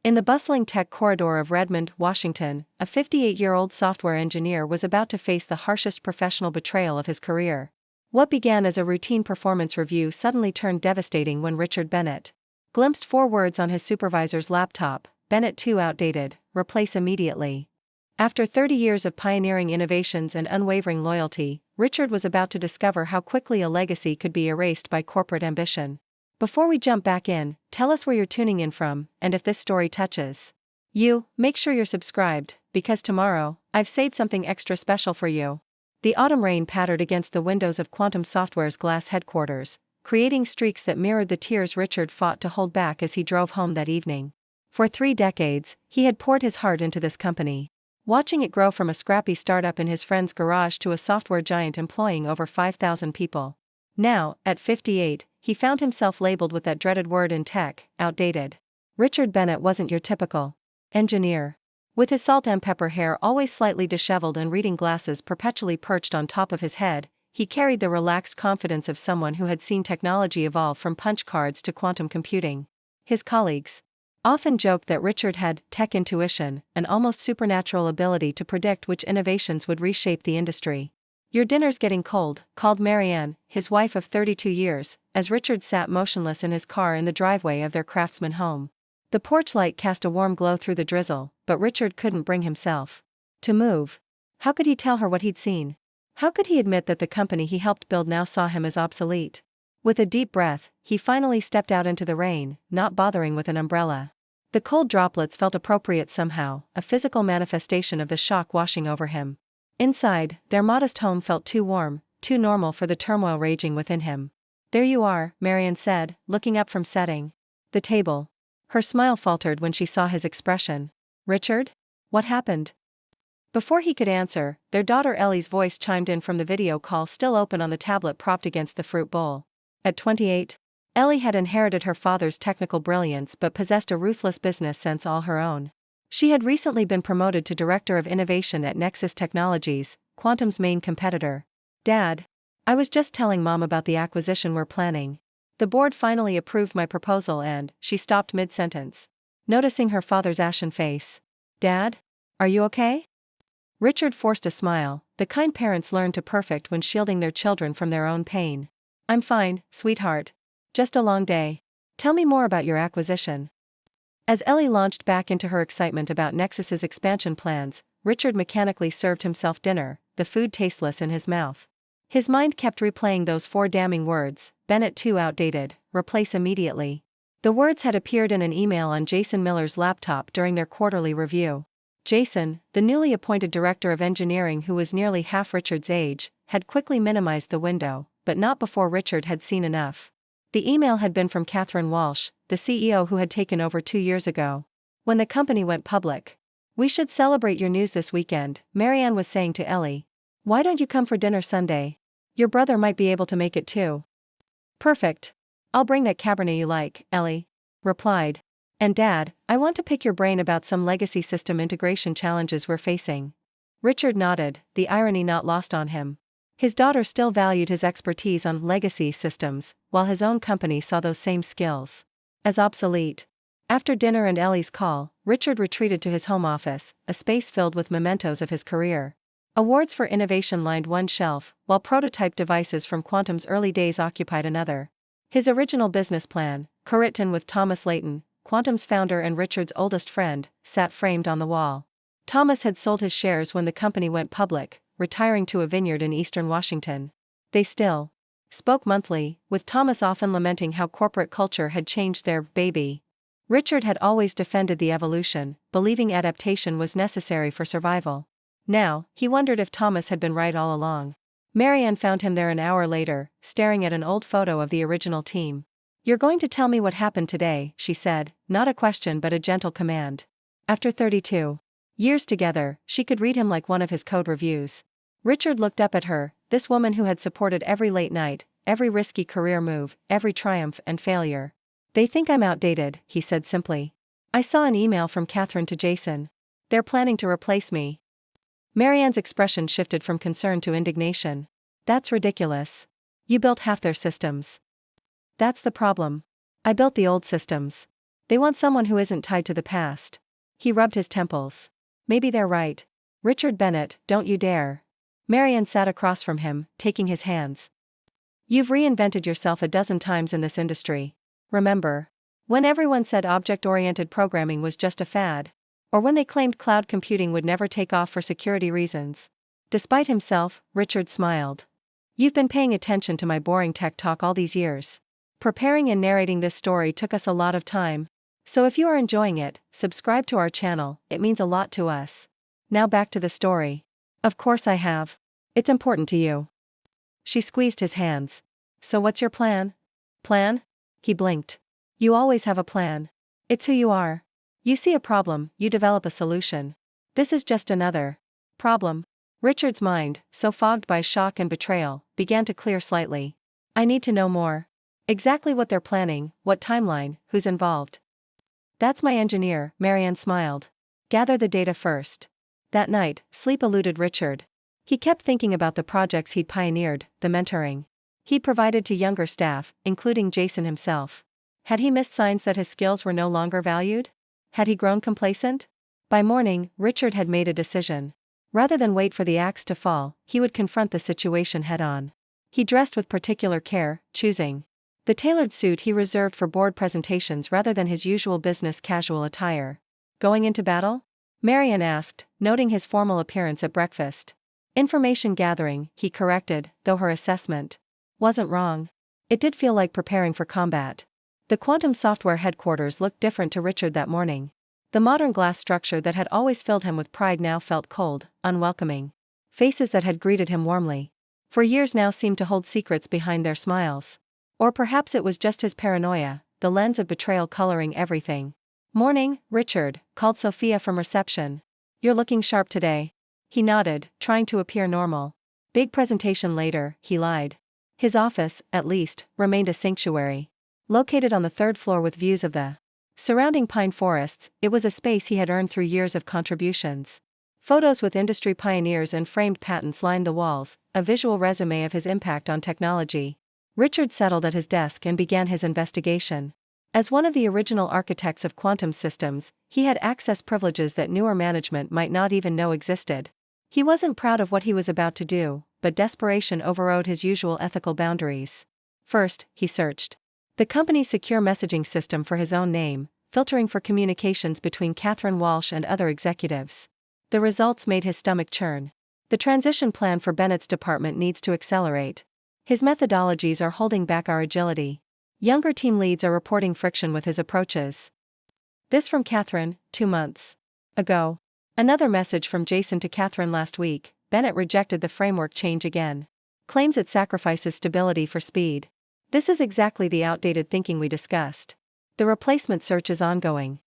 In the bustling tech corridor of Redmond, Washington, a 58-year-old software engineer was about to face the harshest professional betrayal of his career. What began as a routine performance review suddenly turned devastating when Richard Bennett glimpsed 4 words on his supervisor's laptop: Bennett too outdated, replace immediately. After 30 years of pioneering innovations and unwavering loyalty, Richard was about to discover how quickly a legacy could be erased by corporate ambition. Before we jump back in, tell us where you're tuning in from, and if this story touches you, make sure you're subscribed, because tomorrow, I've saved something extra special for you. The autumn rain pattered against the windows of Quantum Software's glass headquarters, creating streaks that mirrored the tears Richard fought to hold back as he drove home that evening. For 3 decades, he had poured his heart into this company, watching it grow from a scrappy startup in his friend's garage to a software giant employing over 5,000 people. Now, at 58, he found himself labeled with that dreaded word in tech: outdated. Richard Bennett wasn't your typical engineer. With his salt and pepper hair always slightly disheveled and reading glasses perpetually perched on top of his head, he carried the relaxed confidence of someone who had seen technology evolve from punch cards to quantum computing. His colleagues often joked that Richard had tech intuition, an almost supernatural ability to predict which innovations would reshape the industry. "Your dinner's getting cold," called Marianne, his wife of 32 years, as Richard sat motionless in his car in the driveway of their Craftsman home. The porch light cast a warm glow through the drizzle, but Richard couldn't bring himself to move. How could he tell her what he'd seen? How could he admit that the company he helped build now saw him as obsolete? With a deep breath, he finally stepped out into the rain, not bothering with an umbrella. The cold droplets felt appropriate somehow, a physical manifestation of the shock washing over him. Inside, their modest home felt too warm, too normal for the turmoil raging within him. "There you are," Marianne said, looking up from setting the table. Her smile faltered when she saw his expression. "Richard? What happened?" Before he could answer, their daughter Ellie's voice chimed in from the video call still open on the tablet propped against the fruit bowl. At 28, Ellie had inherited her father's technical brilliance but possessed a ruthless business sense all her own. She had recently been promoted to Director of Innovation at Nexus Technologies, Quantum's main competitor. "Dad, I was just telling Mom about the acquisition we're planning. The board finally approved my proposal and," she stopped mid-sentence, noticing her father's ashen face. "Dad? Are you okay?" Richard forced a smile, the kind parents learn to perfect when shielding their children from their own pain. "I'm fine, sweetheart. Just a long day. Tell me more about your acquisition." As Ellie launched back into her excitement about Nexus's expansion plans, Richard mechanically served himself dinner, the food tasteless in his mouth. His mind kept replaying those 4 damning words: "Bennett too outdated, replace immediately." The words had appeared in an email on Jason Miller's laptop during their quarterly review. Jason, the newly appointed director of engineering who was nearly half Richard's age, had quickly minimized the window, but not before Richard had seen enough. The email had been from Catherine Walsh, the CEO who had taken over 2 years ago. When the company went public. "We should celebrate your news this weekend," Marianne was saying to Ellie. "Why don't you come for dinner Sunday? Your brother might be able to make it too." "Perfect. I'll bring that Cabernet you like," Ellie replied. "And Dad, I want to pick your brain about some legacy system integration challenges we're facing." Richard nodded, the irony not lost on him. His daughter still valued his expertise on legacy systems, while his own company saw those same skills as obsolete. After dinner and Ellie's call, Richard retreated to his home office, a space filled with mementos of his career. Awards for innovation lined one shelf, while prototype devices from Quantum's early days occupied another. His original business plan, co-written with Thomas Layton, Quantum's founder and Richard's oldest friend, sat framed on the wall. Thomas had sold his shares when the company went public, retiring to a vineyard in eastern Washington. They still spoke monthly, with Thomas often lamenting how corporate culture had changed their baby. Richard had always defended the evolution, believing adaptation was necessary for survival. Now, he wondered if Thomas had been right all along. Marianne found him there an hour later, staring at an old photo of the original team. "You're going to tell me what happened today," she said, not a question but a gentle command. After 32 years together, she could read him like one of his code reviews. Richard looked up at her, this woman who had supported every late night, every risky career move, every triumph and failure. "They think I'm outdated," he said simply. "I saw an email from Catherine to Jason. They're planning to replace me." Marianne's expression shifted from concern to indignation. "That's ridiculous. You built half their systems." "That's the problem. I built the old systems. They want someone who isn't tied to the past. He rubbed his temples. Maybe they're right. Richard Bennett, don't you dare. Marian sat across from him, taking his hands. You've reinvented yourself a dozen times in this industry. Remember? When everyone said object-oriented programming was just a fad. Or when they claimed cloud computing would never take off for security reasons. Despite himself, Richard smiled. You've been paying attention to my boring tech talk all these years. Preparing and narrating this story took us a lot of time. So if you are enjoying it, subscribe to our channel, it means a lot to us. Now back to the story. Of course I have. It's important to you. She squeezed his hands. So what's your plan? Plan? He blinked. You always have a plan. It's who you are. You see a problem, you develop a solution. This is just another problem. Richard's mind, so fogged by shock and betrayal, began to clear slightly. I need to know more. Exactly what they're planning, what timeline, who's involved. That's my engineer, Marianne smiled. Gather the data first. That night, sleep eluded Richard. He kept thinking about the projects he'd pioneered, the mentoring he'd provided to younger staff, including Jason himself. Had he missed signs that his skills were no longer valued? Had he grown complacent? By morning, Richard had made a decision. Rather than wait for the axe to fall, he would confront the situation head-on. He dressed with particular care, choosing the tailored suit he reserved for board presentations rather than his usual business casual attire. Going into battle? Marian asked, noting his formal appearance at breakfast. Information gathering, he corrected, though her assessment wasn't wrong. It did feel like preparing for combat. The quantum software headquarters looked different to Richard that morning. The modern glass structure that had always filled him with pride now felt cold, unwelcoming. Faces that had greeted him warmly for years now seemed to hold secrets behind their smiles. Or perhaps it was just his paranoia, the lens of betrayal coloring everything. Morning, Richard, called Sophia from reception. You're looking sharp today. He nodded, trying to appear normal. Big presentation later, he lied. His office, at least, remained a sanctuary. Located on the third floor with views of the surrounding pine forests, it was a space he had earned through years of contributions. Photos with industry pioneers and framed patents lined the walls, a visual resume of his impact on technology. Richard settled at his desk and began his investigation. As one of the original architects of quantum systems, he had access privileges that newer management might not even know existed. He wasn't proud of what he was about to do, but desperation overrode his usual ethical boundaries. First, he searched the company's secure messaging system for his own name, filtering for communications between Catherine Walsh and other executives. The results made his stomach churn. The transition plan for Bennett's department needs to accelerate. His methodologies are holding back our agility. Younger team leads are reporting friction with his approaches. This from Catherine, 2 months ago. Another message from Jason to Catherine last week. Bennett rejected the framework change again. Claims it sacrifices stability for speed. This is exactly the outdated thinking we discussed. The replacement search is ongoing.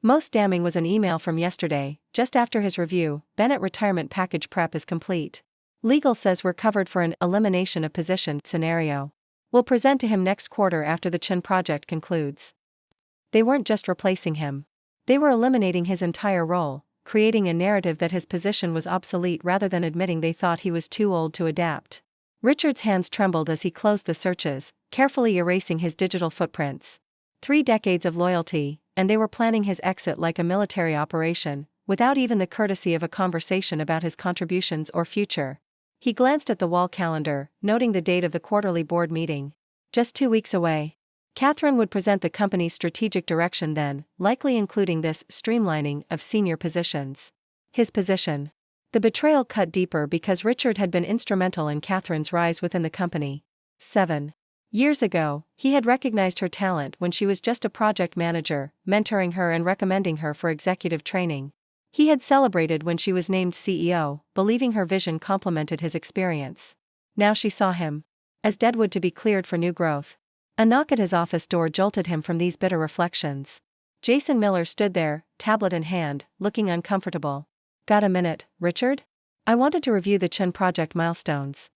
Most damning was an email from yesterday, just after his review. Bennett retirement package prep is complete. Legal says we're covered for an elimination of position scenario. We'll present to him next quarter after the Chin project concludes. They weren't just replacing him. They were eliminating his entire role, creating a narrative that his position was obsolete rather than admitting they thought he was too old to adapt. Richard's hands trembled as he closed the searches, carefully erasing his digital footprints. 3 decades of loyalty, and they were planning his exit like a military operation, without even the courtesy of a conversation about his contributions or future. He glanced at the wall calendar, noting the date of the quarterly board meeting. Just 2 weeks away. Catherine would present the company's strategic direction then, likely including this streamlining of senior positions. His position. The betrayal cut deeper because Richard had been instrumental in Catherine's rise within the company. 7 years ago, he had recognized her talent when she was just a project manager, mentoring her and recommending her for executive training. He had celebrated when she was named CEO, believing her vision complemented his experience. Now she saw him as deadwood to be cleared for new growth. A knock at his office door jolted him from these bitter reflections. Jason Miller stood there, tablet in hand, looking uncomfortable. Got a minute, Richard? I wanted to review the Chin project milestones.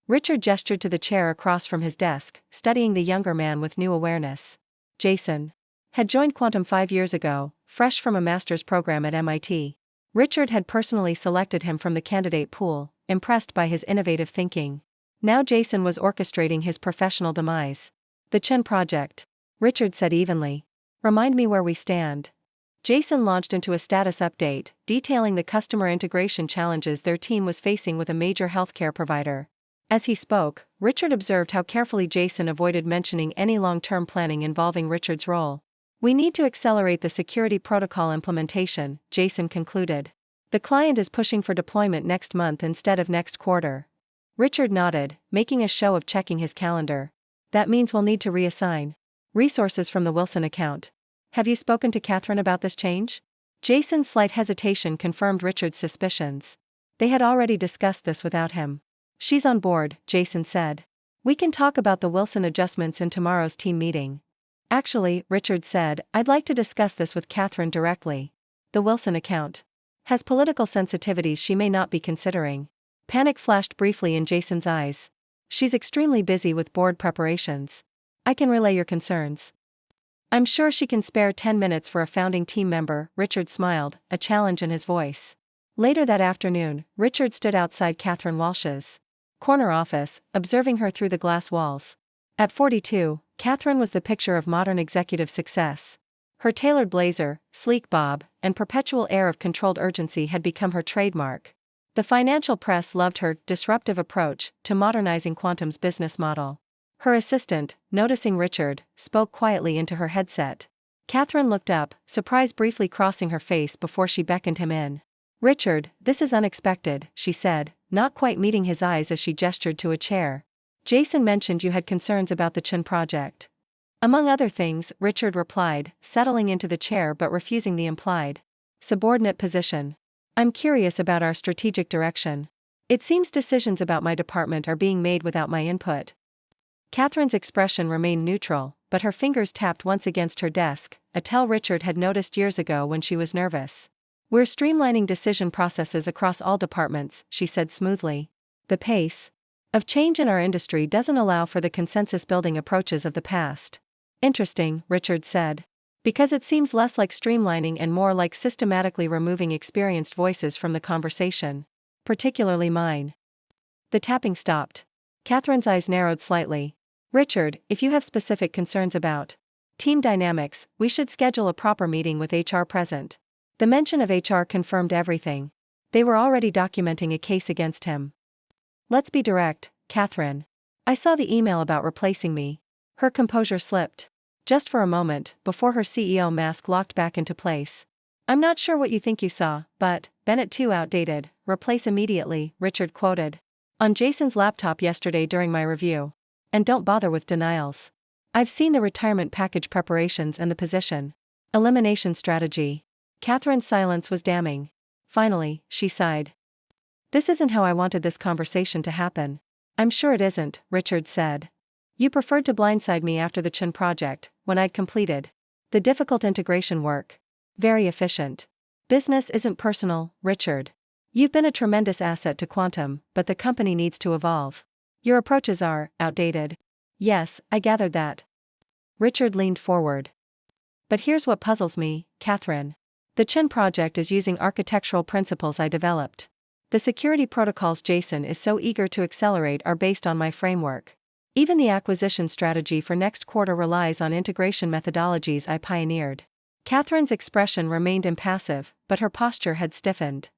Richard gestured to the chair across from his desk, studying the younger man with new awareness. Jason had joined Quantum 5 years ago, fresh from a master's program at MIT. Richard had personally selected him from the candidate pool, impressed by his innovative thinking. Now Jason was orchestrating his professional demise. The Chin project, Richard said evenly. Remind me where we stand. Jason launched into a status update, detailing the customer integration challenges their team was facing with a major healthcare provider. As he spoke, Richard observed how carefully Jason avoided mentioning any long-term planning involving Richard's role. We need to accelerate the security protocol implementation, Jason concluded. The client is pushing for deployment next month instead of next quarter. Richard nodded, making a show of checking his calendar. That means we'll need to reassign resources from the Wilson account. Have you spoken to Catherine about this change? Jason's slight hesitation confirmed Richard's suspicions. They had already discussed this without him. She's on board, Jason said. We can talk about the Wilson adjustments in tomorrow's team meeting. Actually, Richard said, I'd like to discuss this with Catherine directly. The Wilson account has political sensitivities she may not be considering. Panic flashed briefly in Jason's eyes. She's extremely busy with board preparations. I can relay your concerns. I'm sure she can spare 10 minutes for a founding team member, Richard smiled, a challenge in his voice. Later that afternoon, Richard stood outside Catherine Walsh's corner office, observing her through the glass walls. At 42, Catherine was the picture of modern executive success. Her tailored blazer, sleek bob, and perpetual air of controlled urgency had become her trademark. The financial press loved her disruptive approach to modernizing Quantum's business model. Her assistant, noticing Richard, spoke quietly into her headset. Catherine looked up, surprise briefly crossing her face before she beckoned him in. Richard, this is unexpected, she said, not quite meeting his eyes as she gestured to a chair. Jason mentioned you had concerns about the Chun project. Among other things, Richard replied, settling into the chair but refusing the implied subordinate position. I'm curious about our strategic direction. It seems decisions about my department are being made without my input. Catherine's expression remained neutral, but her fingers tapped once against her desk, a tell Richard had noticed years ago when she was nervous. We're streamlining decision processes across all departments, she said smoothly. The pace of change in our industry doesn't allow for the consensus-building approaches of the past. Interesting, Richard said. Because it seems less like streamlining and more like systematically removing experienced voices from the conversation. Particularly mine. The tapping stopped. Catherine's eyes narrowed slightly. Richard, if you have specific concerns about team dynamics, we should schedule a proper meeting with HR present. The mention of HR confirmed everything. They were already documenting a case against him. Let's be direct, Catherine. I saw the email about replacing me. Her composure slipped. Just for a moment, before her CEO mask locked back into place. I'm not sure what you think you saw, but, Bennett too outdated, replace immediately, Richard quoted. On Jason's laptop yesterday during my review. And don't bother with denials. I've seen the retirement package preparations and the position elimination strategy. Catherine's silence was damning. Finally, she sighed. This isn't how I wanted this conversation to happen. I'm sure it isn't, Richard said. You preferred to blindside me after the Chun project, when I'd completed the difficult integration work. Very efficient. Business isn't personal, Richard. You've been a tremendous asset to Quantum, but the company needs to evolve. Your approaches are outdated. Yes, I gathered that. Richard leaned forward. But here's what puzzles me, Catherine. The Chun project is using architectural principles I developed. The security protocols Jason is so eager to accelerate are based on my framework. Even the acquisition strategy for next quarter relies on integration methodologies I pioneered. Catherine's expression remained impassive, but her posture had stiffened.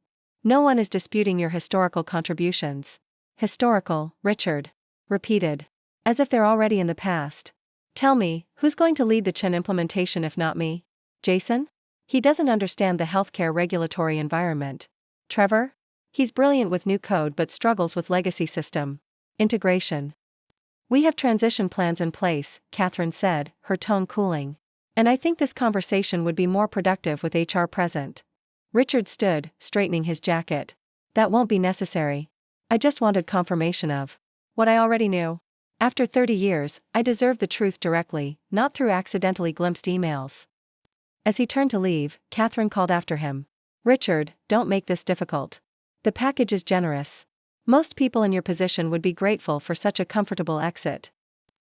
No one is disputing your historical contributions. Historical, Richard repeated. As if they're already in the past. Tell me, who's going to lead the Chun implementation if not me? Jason? He doesn't understand the healthcare regulatory environment. Trevor? He's brilliant with new code but struggles with legacy system integration. We have transition plans in place, Catherine said, her tone cooling. And I think this conversation would be more productive with HR present. Richard stood, straightening his jacket. That won't be necessary. I just wanted confirmation of what I already knew. After 30 years, I deserve the truth directly, not through accidentally glimpsed emails. As he turned to leave, Catherine called after him. Richard, don't make this difficult. The package is generous. Most people in your position would be grateful for such a comfortable exit.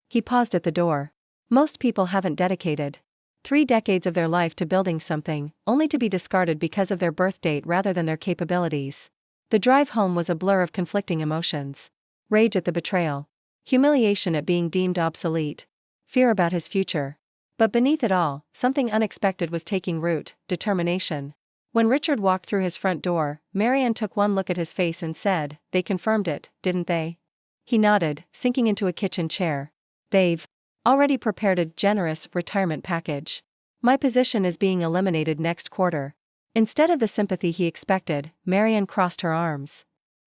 He paused at the door. Most people haven't dedicated 3 decades of their life to building something, only to be discarded because of their birth date rather than their capabilities. The drive home was a blur of conflicting emotions. Rage at the betrayal. Humiliation at being deemed obsolete. Fear about his future. But beneath it all, something unexpected was taking root: determination. When Richard walked through his front door, Marianne took one look at his face and said, "They confirmed it, didn't they?" He nodded, sinking into a kitchen chair. "They've already prepared a generous retirement package. My position is being eliminated next quarter." Instead of the sympathy he expected, Marianne crossed her arms.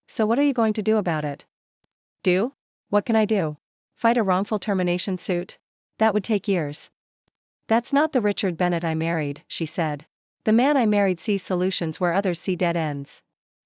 "So what are you going to do about it?" "Do? What can I do? Fight a wrongful termination suit? That would take years." "That's not the Richard Bennett I married," she said. "The man I married sees solutions where others see dead ends."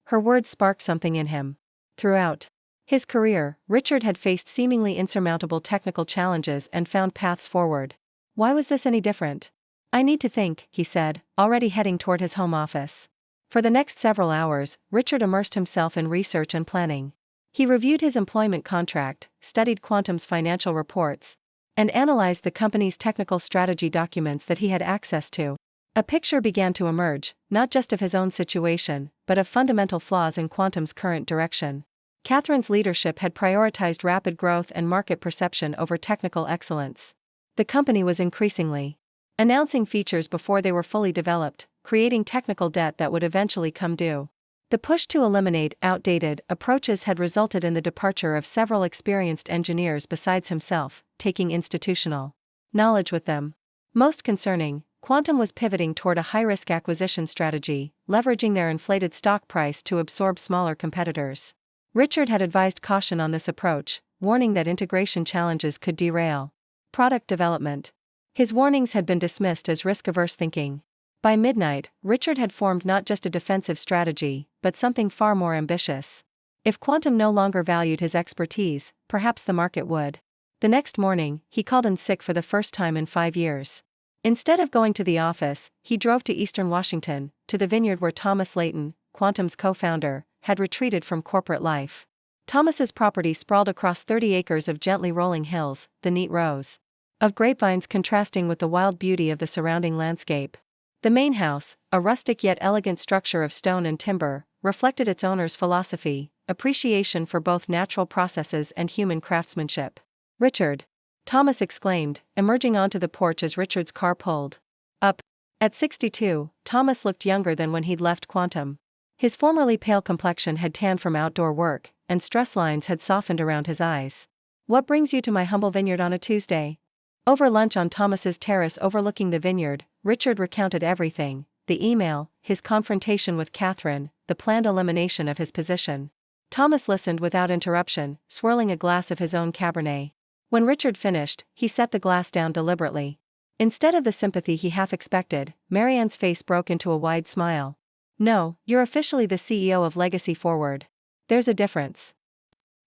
Her words sparked something in him. Throughout his career, Richard had faced seemingly insurmountable technical challenges and found paths forward. Why was this any different? "I need to think," he said, already heading toward his home office. For the next several hours, Richard immersed himself in research and planning. He reviewed his employment contract, studied Quantum's financial reports, and analyzed the company's technical strategy documents that he had access to. A picture began to emerge, not just of his own situation, but of fundamental flaws in Quantum's current direction. Catherine's leadership had prioritized rapid growth and market perception over technical excellence. The company was increasingly announcing features before they were fully developed, creating technical debt that would eventually come due. The push to eliminate outdated approaches had resulted in the departure of several experienced engineers besides himself, taking institutional knowledge with them. Most concerning, Quantum was pivoting toward a high-risk acquisition strategy, leveraging their inflated stock price to absorb smaller competitors. Richard had advised caution on this approach, warning that integration challenges could derail product development. His warnings had been dismissed as risk-averse thinking. By midnight, Richard had formed not just a defensive strategy, but something far more ambitious. If Quantum no longer valued his expertise, perhaps the market would. The next morning, he called in sick for the first time in 5 years. Instead of going to the office, he drove to eastern Washington, to the vineyard where Thomas Layton, Quantum's co-founder, had retreated from corporate life. Thomas's property sprawled across 30 acres of gently rolling hills, the neat rows of grapevines contrasting with the wild beauty of the surrounding landscape. The main house, a rustic yet elegant structure of stone and timber, reflected its owner's philosophy, appreciation for both natural processes and human craftsmanship. "Richard!" Thomas exclaimed, emerging onto the porch as Richard's car pulled up. At 62, Thomas looked younger than when he'd left Quantum. His formerly pale complexion had tanned from outdoor work, and stress lines had softened around his eyes. "What brings you to my humble vineyard on a Tuesday?" Over lunch on Thomas's terrace overlooking the vineyard, Richard recounted everything: the email, his confrontation with Catherine, the planned elimination of his position. Thomas listened without interruption, swirling a glass of his own Cabernet. When Richard finished, he set the glass down deliberately. Instead of the sympathy he half expected, Marianne's face broke into a wide smile. "No, you're officially the CEO of Legacy Forward. There's a difference."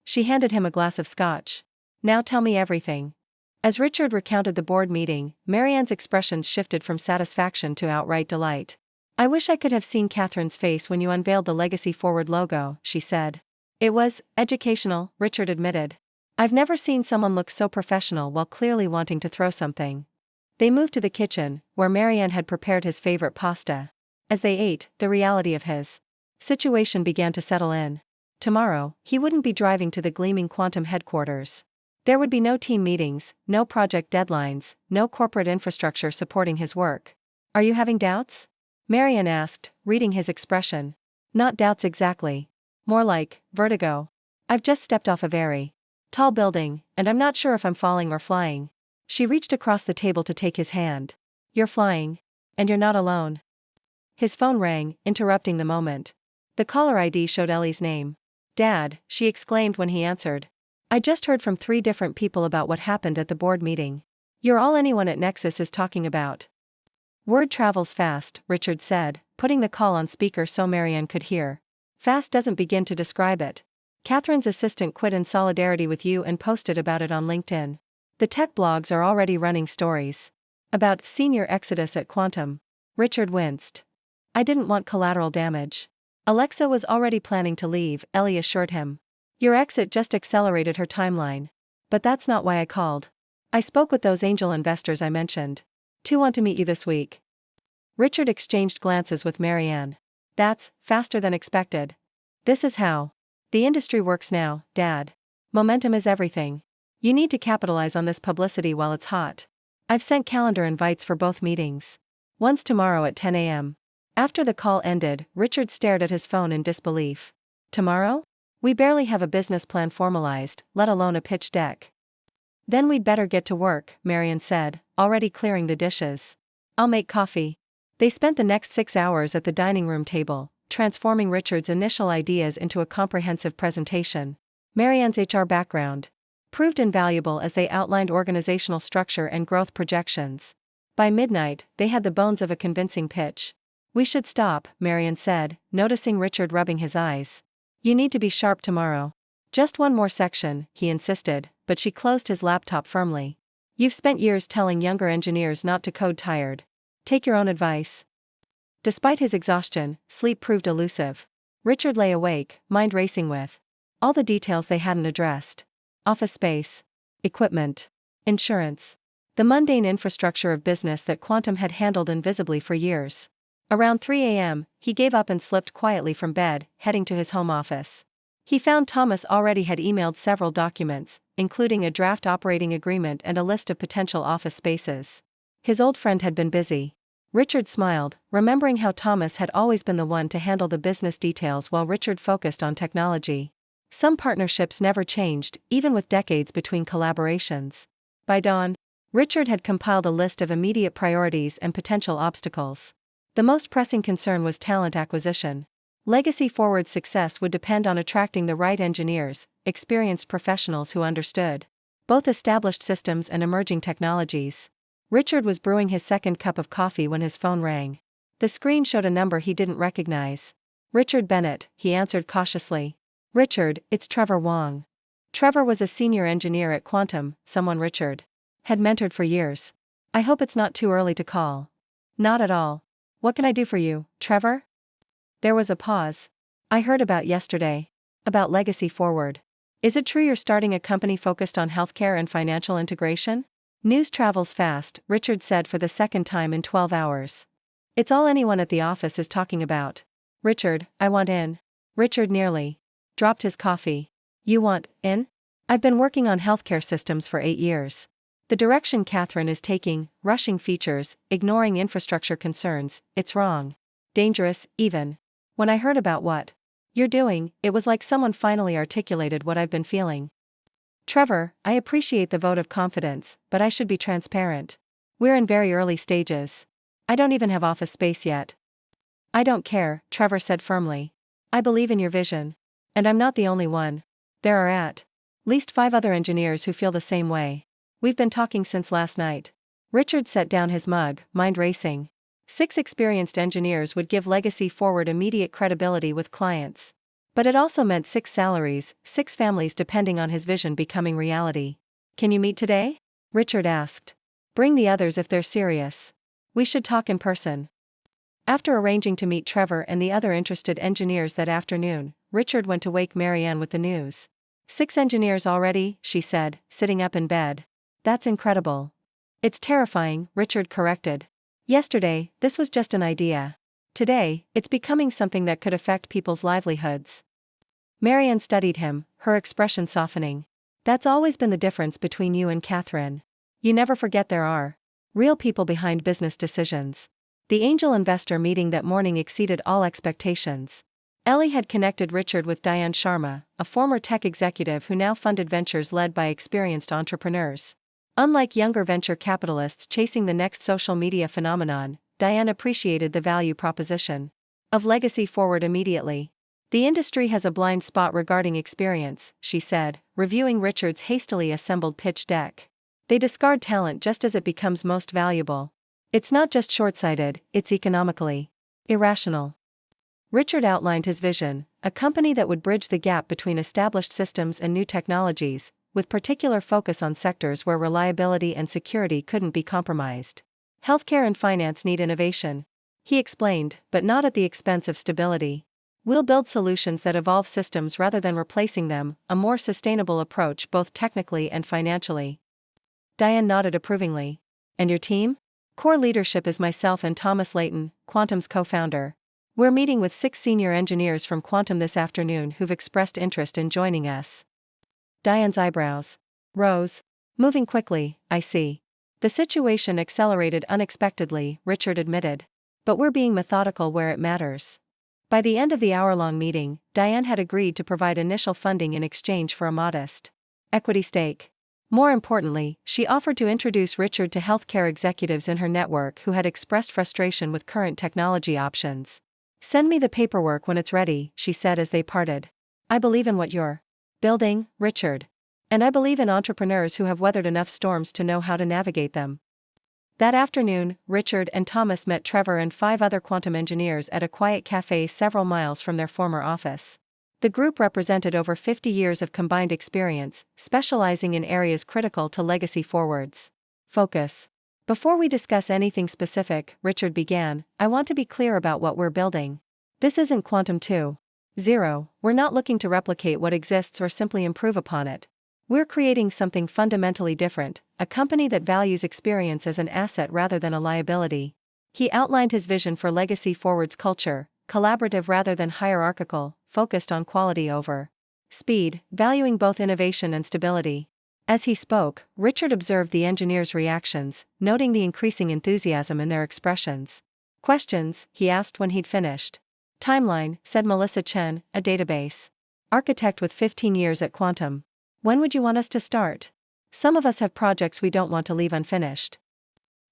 She handed him a glass of scotch. "Now tell me everything." As Richard recounted the board meeting, Marianne's expressions shifted from satisfaction to outright delight. "I wish I could have seen Catherine's face when you unveiled the Legacy Forward logo," she said. "It was educational," Richard admitted. "I've never seen someone look so professional while clearly wanting to throw something." They moved to the kitchen, where Marianne had prepared his favorite pasta. As they ate, the reality of his situation began to settle in. Tomorrow, he wouldn't be driving to the gleaming Quantum headquarters. There would be no team meetings, no project deadlines, no corporate infrastructure supporting his work. "Are you having doubts?" Marianne asked, reading his expression. "Not doubts exactly. More like vertigo. I've just stepped off a very tall building, and I'm not sure if I'm falling or flying." She reached across the table to take his hand. "You're flying. And you're not alone." His phone rang, interrupting the moment. The caller ID showed Ellie's name. "Dad," she exclaimed when he answered. "I just heard from 3 different people about what happened at the board meeting. You're all anyone at Nexus is talking about." "Word travels fast," Richard said, putting the call on speaker so Marianne could hear. "Fast doesn't begin to describe it. Catherine's assistant quit in solidarity with you and posted about it on LinkedIn. The tech blogs are already running stories about senior exodus at Quantum." Richard winced. "I didn't want collateral damage." "Alexa was already planning to leave," Ellie assured him. "Your exit just accelerated her timeline. But that's not why I called. I spoke with those angel investors I mentioned. 2 want to meet you this week." Richard exchanged glances with Marianne. "That's faster than expected. This is how the industry works now, Dad. Momentum is everything. You need to capitalize on this publicity while it's hot." I've sent calendar invites for both meetings. One's tomorrow at 10 a.m. After the call ended, Richard stared at his phone in disbelief. Tomorrow? We barely have a business plan formalized, let alone a pitch deck. Then we'd better get to work, Marian said, already clearing the dishes. I'll make coffee. They spent the next 6 hours at the dining room table, transforming Richard's initial ideas into a comprehensive presentation. Marianne's HR background proved invaluable as they outlined organizational structure and growth projections. By midnight, they had the bones of a convincing pitch. We should stop, Marian said, noticing Richard rubbing his eyes. You need to be sharp tomorrow. Just one more section, he insisted, but she closed his laptop firmly. You've spent years telling younger engineers not to code tired. Take your own advice. Despite his exhaustion, sleep proved elusive. Richard lay awake, mind racing with all the details they hadn't addressed. Office space, equipment, insurance. The mundane infrastructure of business that Quantum had handled invisibly for years. Around 3 a.m., he gave up and slipped quietly from bed, heading to his home office. He found Thomas already had emailed several documents, including a draft operating agreement and a list of potential office spaces. His old friend had been busy. Richard smiled, remembering how Thomas had always been the one to handle the business details while Richard focused on technology. Some partnerships never changed, even with decades between collaborations. By dawn, Richard had compiled a list of immediate priorities and potential obstacles. The most pressing concern was talent acquisition. Legacy Forward's success would depend on attracting the right engineers, experienced professionals who understood both established systems and emerging technologies. Richard was brewing his second cup of coffee when his phone rang. The screen showed a number he didn't recognize. Richard Bennett, he answered cautiously. Richard, it's Trevor Wong. Trevor was a senior engineer at Quantum, someone Richard had mentored for years. I hope it's not too early to call. Not at all. What can I do for you, Trevor? There was a pause. I heard about yesterday. About Legacy Forward. Is it true you're starting a company focused on healthcare and financial integration? News travels fast, Richard said for the second time in 12 hours. It's all anyone at the office is talking about. Richard, I want in. Richard nearly dropped his coffee. You want in? I've been working on healthcare systems for 8 years. The direction Catherine is taking, rushing features, ignoring infrastructure concerns, it's wrong. Dangerous, even. When I heard about what you're doing, it was like someone finally articulated what I've been feeling. Trevor, I appreciate the vote of confidence, but I should be transparent. We're in very early stages. I don't even have office space yet. I don't care, Trevor said firmly. I believe in your vision. And I'm not the only one. There are at least 5 other engineers who feel the same way. We've been talking since last night. Richard set down his mug, mind racing. 6 experienced engineers would give Legacy Forward immediate credibility with clients. But it also meant 6 salaries, 6 families depending on his vision becoming reality. Can you meet today? Richard asked. Bring the others if they're serious. We should talk in person. After arranging to meet Trevor and the other interested engineers that afternoon, Richard went to wake Marianne with the news. 6 engineers already, she said, sitting up in bed. That's incredible. It's terrifying, Richard corrected. Yesterday, this was just an idea. Today, it's becoming something that could affect people's livelihoods. Marianne studied him, her expression softening. That's always been the difference between you and Catherine. You never forget there are real people behind business decisions. The angel investor meeting that morning exceeded all expectations. Ellie had connected Richard with Diane Sharma, a former tech executive who now funded ventures led by experienced entrepreneurs. Unlike younger venture capitalists chasing the next social media phenomenon, Diane appreciated the value proposition of Legacy Forward immediately. The industry has a blind spot regarding experience, she said, reviewing Richard's hastily assembled pitch deck. They discard talent just as it becomes most valuable. It's not just short-sighted, it's economically irrational. Richard outlined his vision, a company that would bridge the gap between established systems and new technologies, with particular focus on sectors where reliability and security couldn't be compromised. Healthcare and finance need innovation, he explained, but not at the expense of stability. We'll build solutions that evolve systems rather than replacing them, a more sustainable approach both technically and financially. Diane nodded approvingly. And your team? Core leadership is myself and Thomas Layton, Quantum's co-founder. We're meeting with 6 senior engineers from Quantum this afternoon who've expressed interest in joining us. Diane's eyebrows rose. Moving quickly, I see. The situation accelerated unexpectedly, Richard admitted. But we're being methodical where it matters. By the end of the hour-long meeting, Diane had agreed to provide initial funding in exchange for a modest equity stake. More importantly, she offered to introduce Richard to healthcare executives in her network who had expressed frustration with current technology options. "Send me the paperwork when it's ready," she said as they parted. "I believe in what you're building, Richard. And I believe in entrepreneurs who have weathered enough storms to know how to navigate them." That afternoon, Richard and Thomas met Trevor and 5 other quantum engineers at a quiet cafe several miles from their former office. The group represented over 50 years of combined experience, specializing in areas critical to legacy forwards. Focus. "Before we discuss anything specific," Richard began, "I want to be clear about what we're building. This isn't Quantum 2.0, we're not looking to replicate what exists or simply improve upon it. We're creating something fundamentally different, a company that values experience as an asset rather than a liability." He outlined his vision for legacy forwards culture, collaborative rather than hierarchical, focused on quality over speed, valuing both innovation and stability. As he spoke, Richard observed the engineers' reactions, noting the increasing enthusiasm in their expressions. "Questions?" he asked when he'd finished. "Timeline," said Melissa Chen, a database architect with 15 years at Quantum. "When would you want us to start? Some of us have projects we don't want to leave unfinished."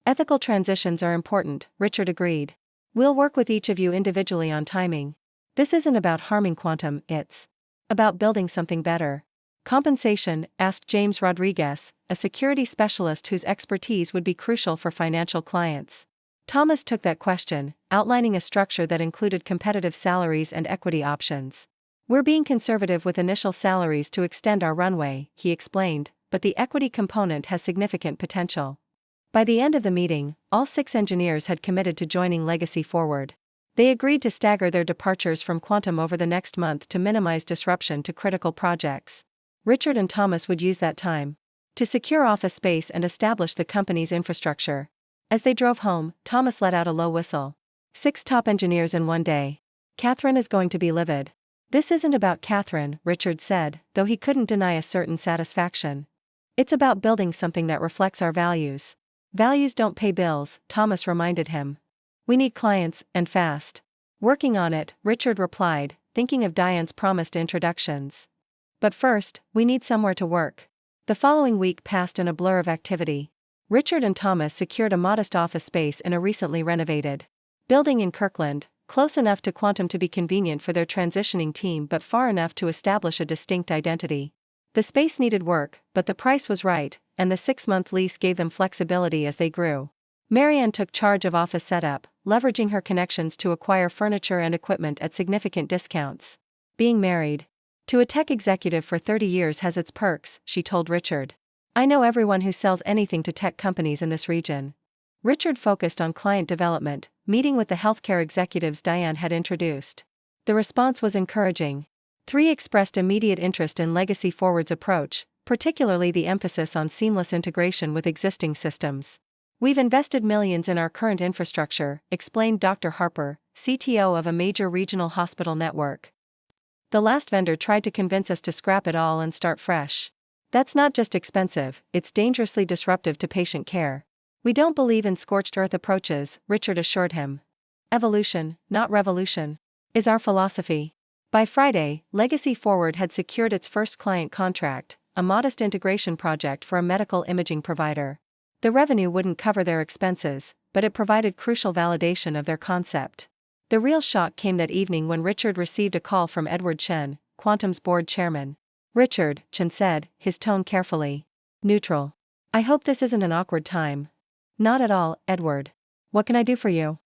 "Ethical transitions are important," Richard agreed. "We'll work with each of you individually on timing. This isn't about harming Quantum, it's about building something better." "Compensation?" asked James Rodriguez, a security specialist whose expertise would be crucial for financial clients. Thomas took that question, outlining a structure that included competitive salaries and equity options. "We're being conservative with initial salaries to extend our runway," he explained, "but the equity component has significant potential." By the end of the meeting, all 6 engineers had committed to joining Legacy Forward. They agreed to stagger their departures from Quantum over the next month to minimize disruption to critical projects. Richard and Thomas would use that time to secure office space and establish the company's infrastructure. As they drove home, Thomas let out a low whistle. 6 top engineers in one day. Catherine is going to be livid. "This isn't about Catherine," Richard said, though he couldn't deny a certain satisfaction. "It's about building something that reflects our values." "Values don't pay bills," Thomas reminded him. "We need clients, and fast." "Working on it," Richard replied, thinking of Diane's promised introductions. "But first, we need somewhere to work." The following week passed in a blur of activity. Richard and Thomas secured a modest office space in a recently renovated building in Kirkland, close enough to Quantum to be convenient for their transitioning team but far enough to establish a distinct identity. The space needed work, but the price was right, and the 6-month lease gave them flexibility as they grew. Marianne took charge of office setup, leveraging her connections to acquire furniture and equipment at significant discounts. "Being married to a tech executive for 30 years has its perks," she told Richard. "I know everyone who sells anything to tech companies in this region." Richard focused on client development, meeting with the healthcare executives Diane had introduced. The response was encouraging. 3 expressed immediate interest in Legacy Forward's approach, particularly the emphasis on seamless integration with existing systems. "We've invested millions in our current infrastructure," explained Dr. Harper, CTO of a major regional hospital network. "The last vendor tried to convince us to scrap it all and start fresh. That's not just expensive, it's dangerously disruptive to patient care. We don't believe in scorched earth approaches," Richard assured him. "Evolution, not revolution, is our philosophy." By Friday, Legacy Forward had secured its first client contract, a modest integration project for a medical imaging provider. The revenue wouldn't cover their expenses, but it provided crucial validation of their concept. The real shock came that evening when Richard received a call from Edward Chen, Quantum's board chairman. "Richard," Chen said, his tone carefully neutral. "I hope this isn't an awkward time." "Not at all, Edward. What can I do for you?"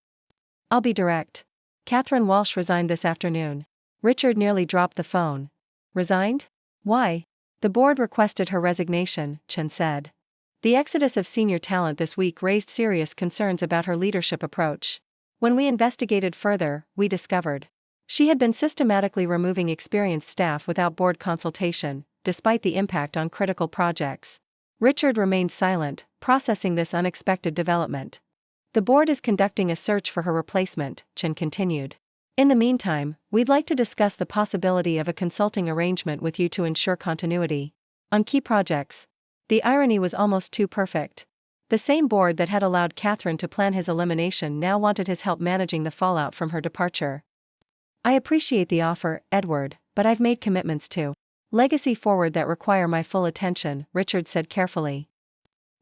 "I'll be direct. Catherine Walsh resigned this afternoon." Richard nearly dropped the phone. "Resigned? Why?" "The board requested her resignation," Chen said. "The exodus of senior talent this week raised serious concerns about her leadership approach. When we investigated further, we discovered she had been systematically removing experienced staff without board consultation, despite the impact on critical projects." Richard remained silent, processing this unexpected development. "The board is conducting a search for her replacement," Chen continued. "In the meantime, we'd like to discuss the possibility of a consulting arrangement with you to ensure continuity on key projects." The irony was almost too perfect. The same board that had allowed Catherine to plan his elimination now wanted his help managing the fallout from her departure. I appreciate the offer, Edward, but I've made commitments to legacy forward that require my full attention, Richard said carefully.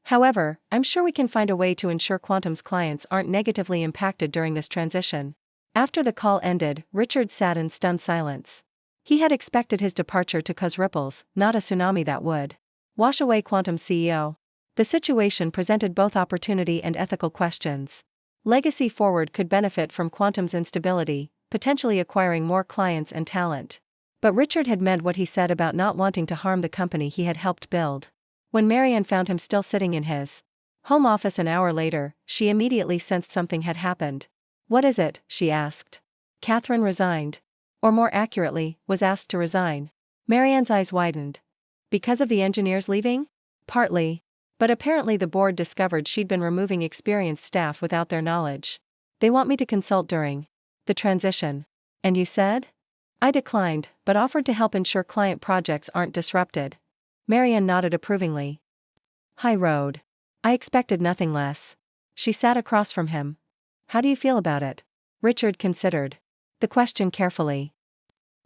However, I'm sure we can find a way to ensure Quantum's clients aren't negatively impacted during this transition. After the call ended, Richard sat in stunned silence. He had expected his departure to cause ripples, not a tsunami that would wash away Quantum's CEO. The situation presented both opportunity and ethical questions. Legacy Forward could benefit from Quantum's instability, potentially acquiring more clients and talent. But Richard had meant what he said about not wanting to harm the company he had helped build. When Marianne found him still sitting in his home office an hour later, she immediately sensed something had happened. "What is it?" she asked. Catherine resigned. Or more accurately, was asked to resign. Marianne's eyes widened. Because of the engineers leaving? Partly. But apparently the board discovered she'd been removing experienced staff without their knowledge. They want me to consult during the transition. And you said? I declined, but offered to help ensure client projects aren't disrupted. Marianne nodded approvingly. High road. I expected nothing less. She sat across from him. How do you feel about it? Richard considered the question carefully.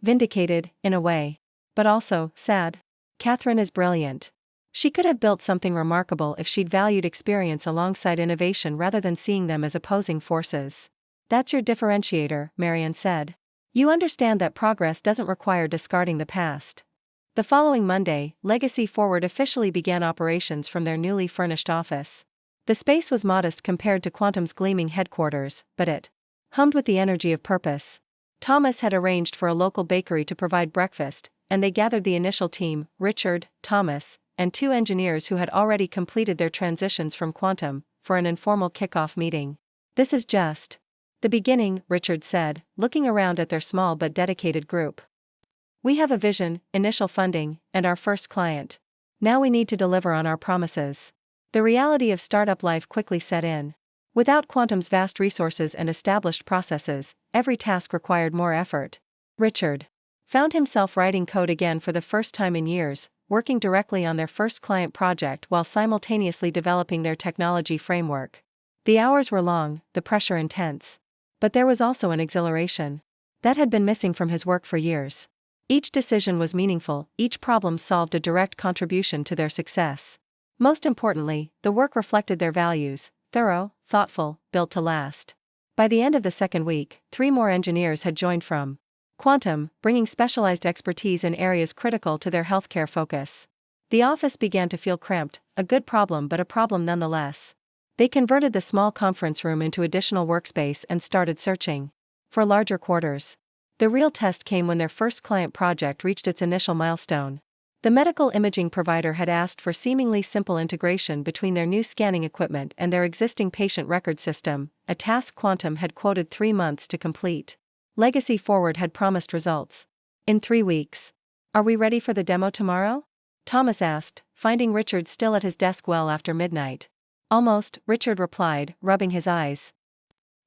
Vindicated, in a way. But also, sad. Catherine is brilliant. She could have built something remarkable if she'd valued experience alongside innovation rather than seeing them as opposing forces. That's your differentiator, Marianne said. You understand that progress doesn't require discarding the past. The following Monday, Legacy Forward officially began operations from their newly furnished office. The space was modest compared to Quantum's gleaming headquarters, but it hummed with the energy of purpose. Thomas had arranged for a local bakery to provide breakfast, and they gathered the initial team, Richard, Thomas, and 2 engineers who had already completed their transitions from Quantum, for an informal kickoff meeting. This is just the beginning, Richard said, looking around at their small but dedicated group. We have a vision, initial funding, and our first client. Now we need to deliver on our promises. The reality of startup life quickly set in. Without Quantum's vast resources and established processes, every task required more effort. Richard found himself writing code again for the first time in years, working directly on their first client project while simultaneously developing their technology framework. The hours were long, the pressure intense. But there was also an exhilaration that had been missing from his work for years. Each decision was meaningful, each problem solved a direct contribution to their success. Most importantly, the work reflected their values: thorough, thoughtful, built to last. By the end of the second week, 3 more engineers had joined from Quantum, bringing specialized expertise in areas critical to their healthcare focus. The office began to feel cramped, a good problem but a problem nonetheless. They converted the small conference room into additional workspace and started searching for larger quarters. The real test came when their first client project reached its initial milestone. The medical imaging provider had asked for seemingly simple integration between their new scanning equipment and their existing patient record system, a task Quantum had quoted 3 months to complete. Legacy Forward had promised results in 3 weeks. Are we ready for the demo tomorrow? Thomas asked, finding Richard still at his desk well after midnight. Almost, Richard replied, rubbing his eyes.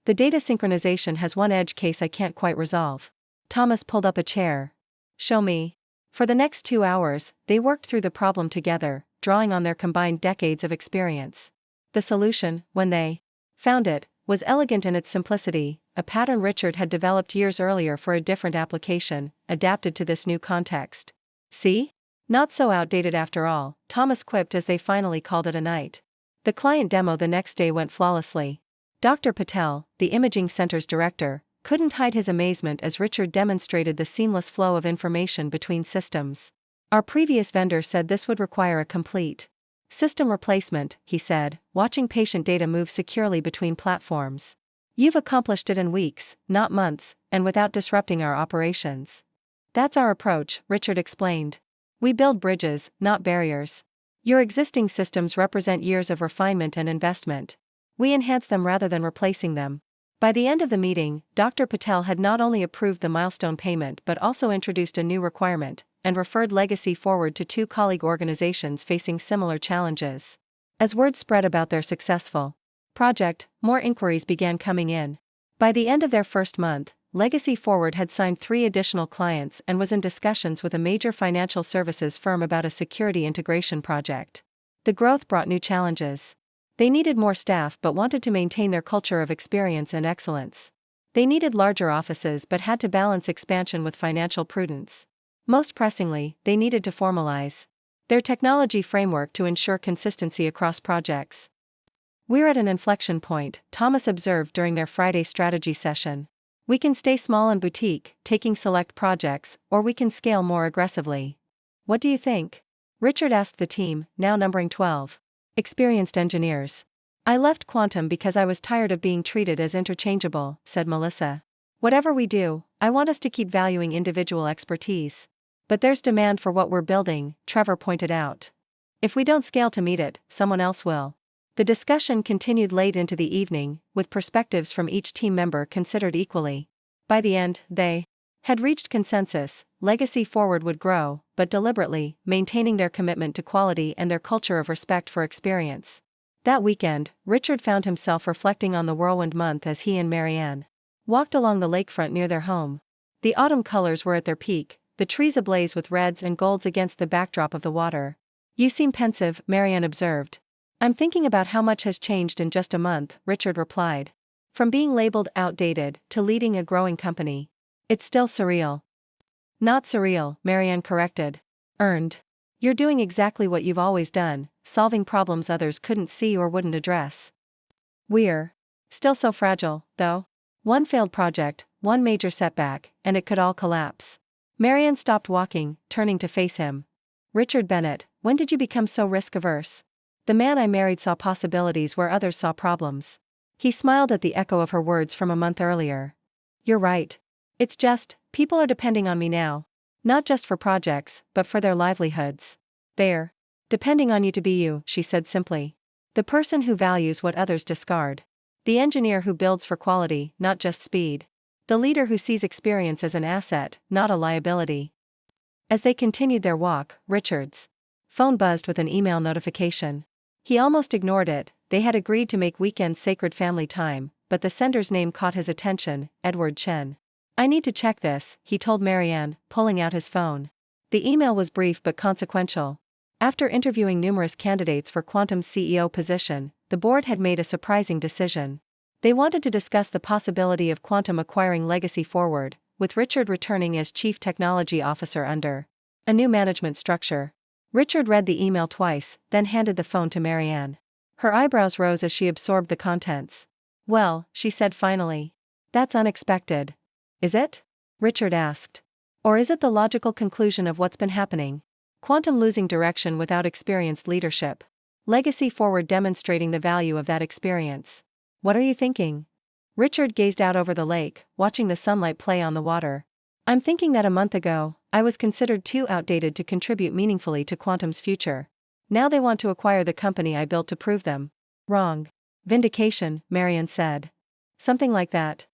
The data synchronization has one edge case I can't quite resolve. Thomas pulled up a chair. Show me. For the next 2 hours, they worked through the problem together, drawing on their combined decades of experience. The solution, when they found it, was elegant in its simplicity, a pattern Richard had developed years earlier for a different application, adapted to this new context. See? Not so outdated after all, Thomas quipped as they finally called it a night. The client demo the next day went flawlessly. Dr. Patel, the imaging center's director, couldn't hide his amazement as Richard demonstrated the seamless flow of information between systems. Our previous vendor said this would require a complete system replacement, he said, watching patient data move securely between platforms. You've accomplished it in weeks, not months, and without disrupting our operations. That's our approach, Richard explained. We build bridges, not barriers. Your existing systems represent years of refinement and investment. We enhance them rather than replacing them. By the end of the meeting, Dr. Patel had not only approved the milestone payment but also introduced a new requirement, and referred Legacy Forward to 2 colleague organizations facing similar challenges. As word spread about their successful project, more inquiries began coming in. By the end of their first month, Legacy Forward had signed 3 additional clients and was in discussions with a major financial services firm about a security integration project. The growth brought new challenges. They needed more staff but wanted to maintain their culture of experience and excellence. They needed larger offices but had to balance expansion with financial prudence. Most pressingly, they needed to formalize their technology framework to ensure consistency across projects. "We're at an inflection point," Thomas observed during their Friday strategy session. "We can stay small and boutique, taking select projects, or we can scale more aggressively. What do you think?" Richard asked the team, now numbering 12 experienced engineers. "I left Quantum because I was tired of being treated as interchangeable," said Melissa. "Whatever we do, I want us to keep valuing individual expertise. But there's demand for what we're building," Trevor pointed out. "If we don't scale to meet it, someone else will." The discussion continued late into the evening, with perspectives from each team member considered equally. By the end, they had reached consensus. Legacy Forward would grow, but deliberately, maintaining their commitment to quality and their culture of respect for experience. That weekend, Richard found himself reflecting on the whirlwind month as he and Marianne walked along the lakefront near their home. The autumn colors were at their peak, the trees ablaze with reds and golds against the backdrop of the water. "You seem pensive," Marianne observed. "I'm thinking about how much has changed in just a month," Richard replied. "From being labeled outdated to leading a growing company. It's still surreal." "Not surreal," Marianne corrected. "Earned. You're doing exactly what you've always done, solving problems others couldn't see or wouldn't address. We're still so fragile, though. One failed project, one major setback, and it could all collapse." Marianne stopped walking, turning to face him. "Richard Bennett, when did you become so risk-averse?" "The man I married saw possibilities where others saw problems." He smiled at the echo of her words from a month earlier. "You're right. It's just, people are depending on me now. Not just for projects, but for their livelihoods. They're depending on you to be you," she said simply. "The person who values what others discard. The engineer who builds for quality, not just speed. The leader who sees experience as an asset, not a liability." As they continued their walk, Richard's phone buzzed with an email notification. He almost ignored it. They had agreed to make weekends sacred family time, but the sender's name caught his attention, Edward Chen. "I need to check this," he told Marianne, pulling out his phone. The email was brief but consequential. After interviewing numerous candidates for Quantum's CEO position, the board had made a surprising decision. They wanted to discuss the possibility of Quantum acquiring Legacy Forward, with Richard returning as Chief Technology Officer under a new management structure. Richard read the email twice, then handed the phone to Marianne. Her eyebrows rose as she absorbed the contents. "Well," she said finally. "That's unexpected." "Is it?" Richard asked. "Or is it the logical conclusion of what's been happening? Quantum losing direction without experienced leadership. Legacy Forward demonstrating the value of that experience. What are you thinking?" Richard gazed out over the lake, watching the sunlight play on the water. "I'm thinking that a month ago, I was considered too outdated to contribute meaningfully to Quantum's future. Now they want to acquire the company I built to prove them wrong." "Vindication," Marianne said. "Something like that."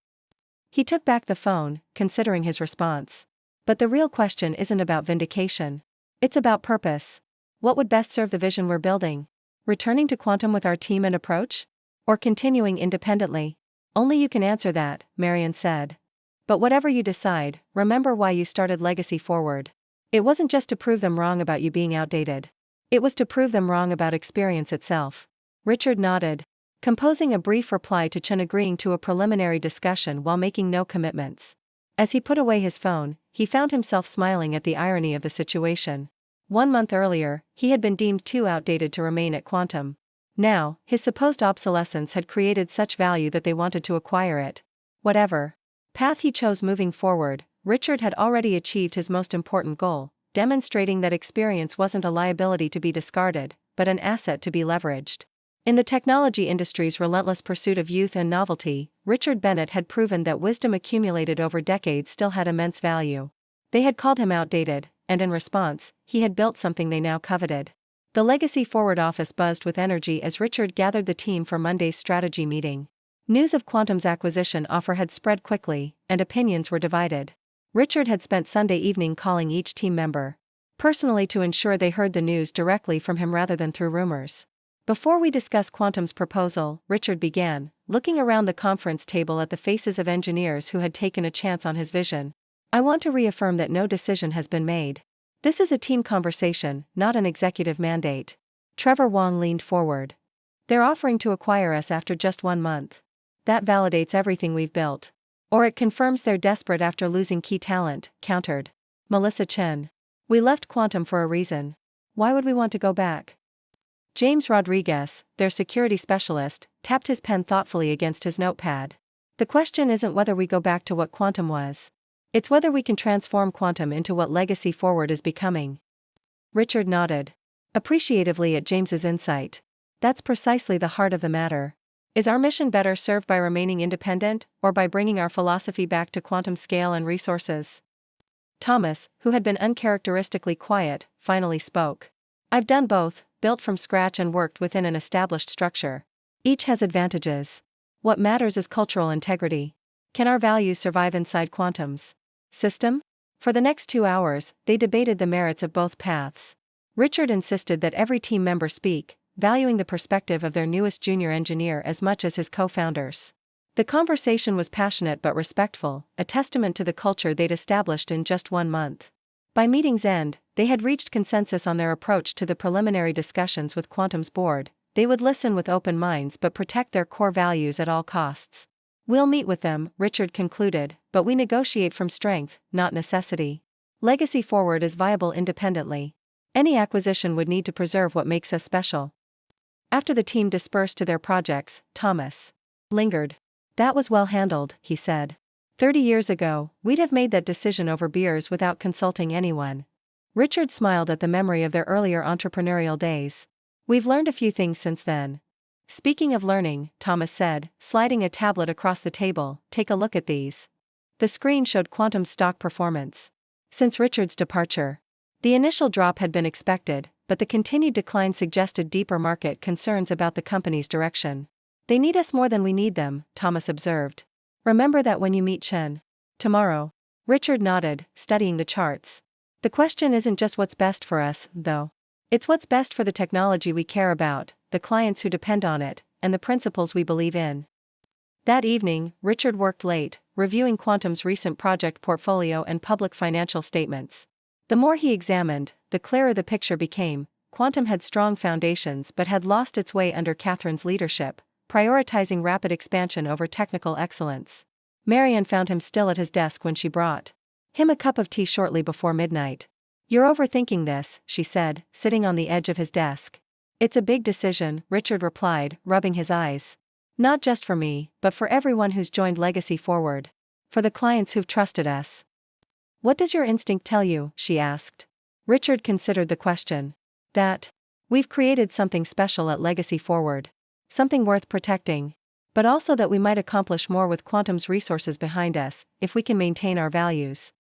He took back the phone, considering his response. "But the real question isn't about vindication. It's about purpose. What would best serve the vision we're building? Returning to Quantum with our team and approach? Or continuing independently?" "Only you can answer that," Marianne said. "But whatever you decide, remember why you started Legacy Forward. It wasn't just to prove them wrong about you being outdated. It was to prove them wrong about experience itself." Richard nodded, composing a brief reply to Chen, agreeing to a preliminary discussion while making no commitments. As he put away his phone, he found himself smiling at the irony of the situation. 1 month earlier, he had been deemed too outdated to remain at Quantum. Now, his supposed obsolescence had created such value that they wanted to acquire it. Whatever path he chose moving forward, Richard had already achieved his most important goal, demonstrating that experience wasn't a liability to be discarded, but an asset to be leveraged. In the technology industry's relentless pursuit of youth and novelty, Richard Bennett had proven that wisdom accumulated over decades still had immense value. They had called him outdated, and in response, he had built something they now coveted. The Legacy Forward office buzzed with energy as Richard gathered the team for Monday's strategy meeting. News of Quantum's acquisition offer had spread quickly, and opinions were divided. Richard had spent Sunday evening calling each team member personally to ensure they heard the news directly from him rather than through rumors. "Before we discuss Quantum's proposal," Richard began, looking around the conference table at the faces of engineers who had taken a chance on his vision. "I want to reaffirm that no decision has been made. This is a team conversation, not an executive mandate." Trevor Wong leaned forward. They're offering to acquire us after just 1 month. That validates everything we've built. Or it confirms they're desperate after losing key talent, countered Melissa Chen. We left Quantum for a reason. Why would we want to go back? James Rodriguez, their security specialist, tapped his pen thoughtfully against his notepad. The question isn't whether we go back to what Quantum was. It's whether we can transform Quantum into what Legacy Forward is becoming. Richard nodded appreciatively at James's insight. That's precisely the heart of the matter. Is our mission better served by remaining independent, or by bringing our philosophy back to quantum scale and resources? Thomas, who had been uncharacteristically quiet, finally spoke. I've done both, built from scratch and worked within an established structure. Each has advantages. What matters is cultural integrity. Can our values survive inside Quantum's system? For the next 2 hours, they debated the merits of both paths. Richard insisted that every team member speak, valuing the perspective of their newest junior engineer as much as his co-founders. The conversation was passionate but respectful, a testament to the culture they'd established in just 1 month. By meeting's end, they had reached consensus on their approach to the preliminary discussions with Quantum's board. They would listen with open minds but protect their core values at all costs. We'll meet with them, Richard concluded, but we negotiate from strength, not necessity. Legacy Forward is viable independently. Any acquisition would need to preserve what makes us special. After the team dispersed to their projects, Thomas lingered. That was well handled, he said. 30 years ago, we'd have made that decision over beers without consulting anyone. Richard smiled at the memory of their earlier entrepreneurial days. We've learned a few things since then. Speaking of learning, Thomas said, sliding a tablet across the table, take a look at these. The screen showed Quantum's stock performance. Since Richard's departure, the initial drop had been expected, but the continued decline suggested deeper market concerns about the company's direction. They need us more than we need them, Thomas observed. Remember that when you meet Chen tomorrow. Richard nodded, studying the charts. The question isn't just what's best for us, though. It's what's best for the technology we care about, the clients who depend on it, and the principles we believe in. That evening, Richard worked late, reviewing Quantum's recent project portfolio and public financial statements. The more he examined, the clearer the picture became. Quantum had strong foundations but had lost its way under Catherine's leadership, prioritizing rapid expansion over technical excellence. Marianne found him still at his desk when she brought him a cup of tea shortly before midnight. You're overthinking this, she said, sitting on the edge of his desk. It's a big decision, Richard replied, rubbing his eyes. Not just for me, but for everyone who's joined Legacy Forward. For the clients who've trusted us. What does your instinct tell you? She asked. Richard considered the question. That we've created something special at Legacy Forward. Something worth protecting. But also that we might accomplish more with Quantum's resources behind us, if we can maintain our values.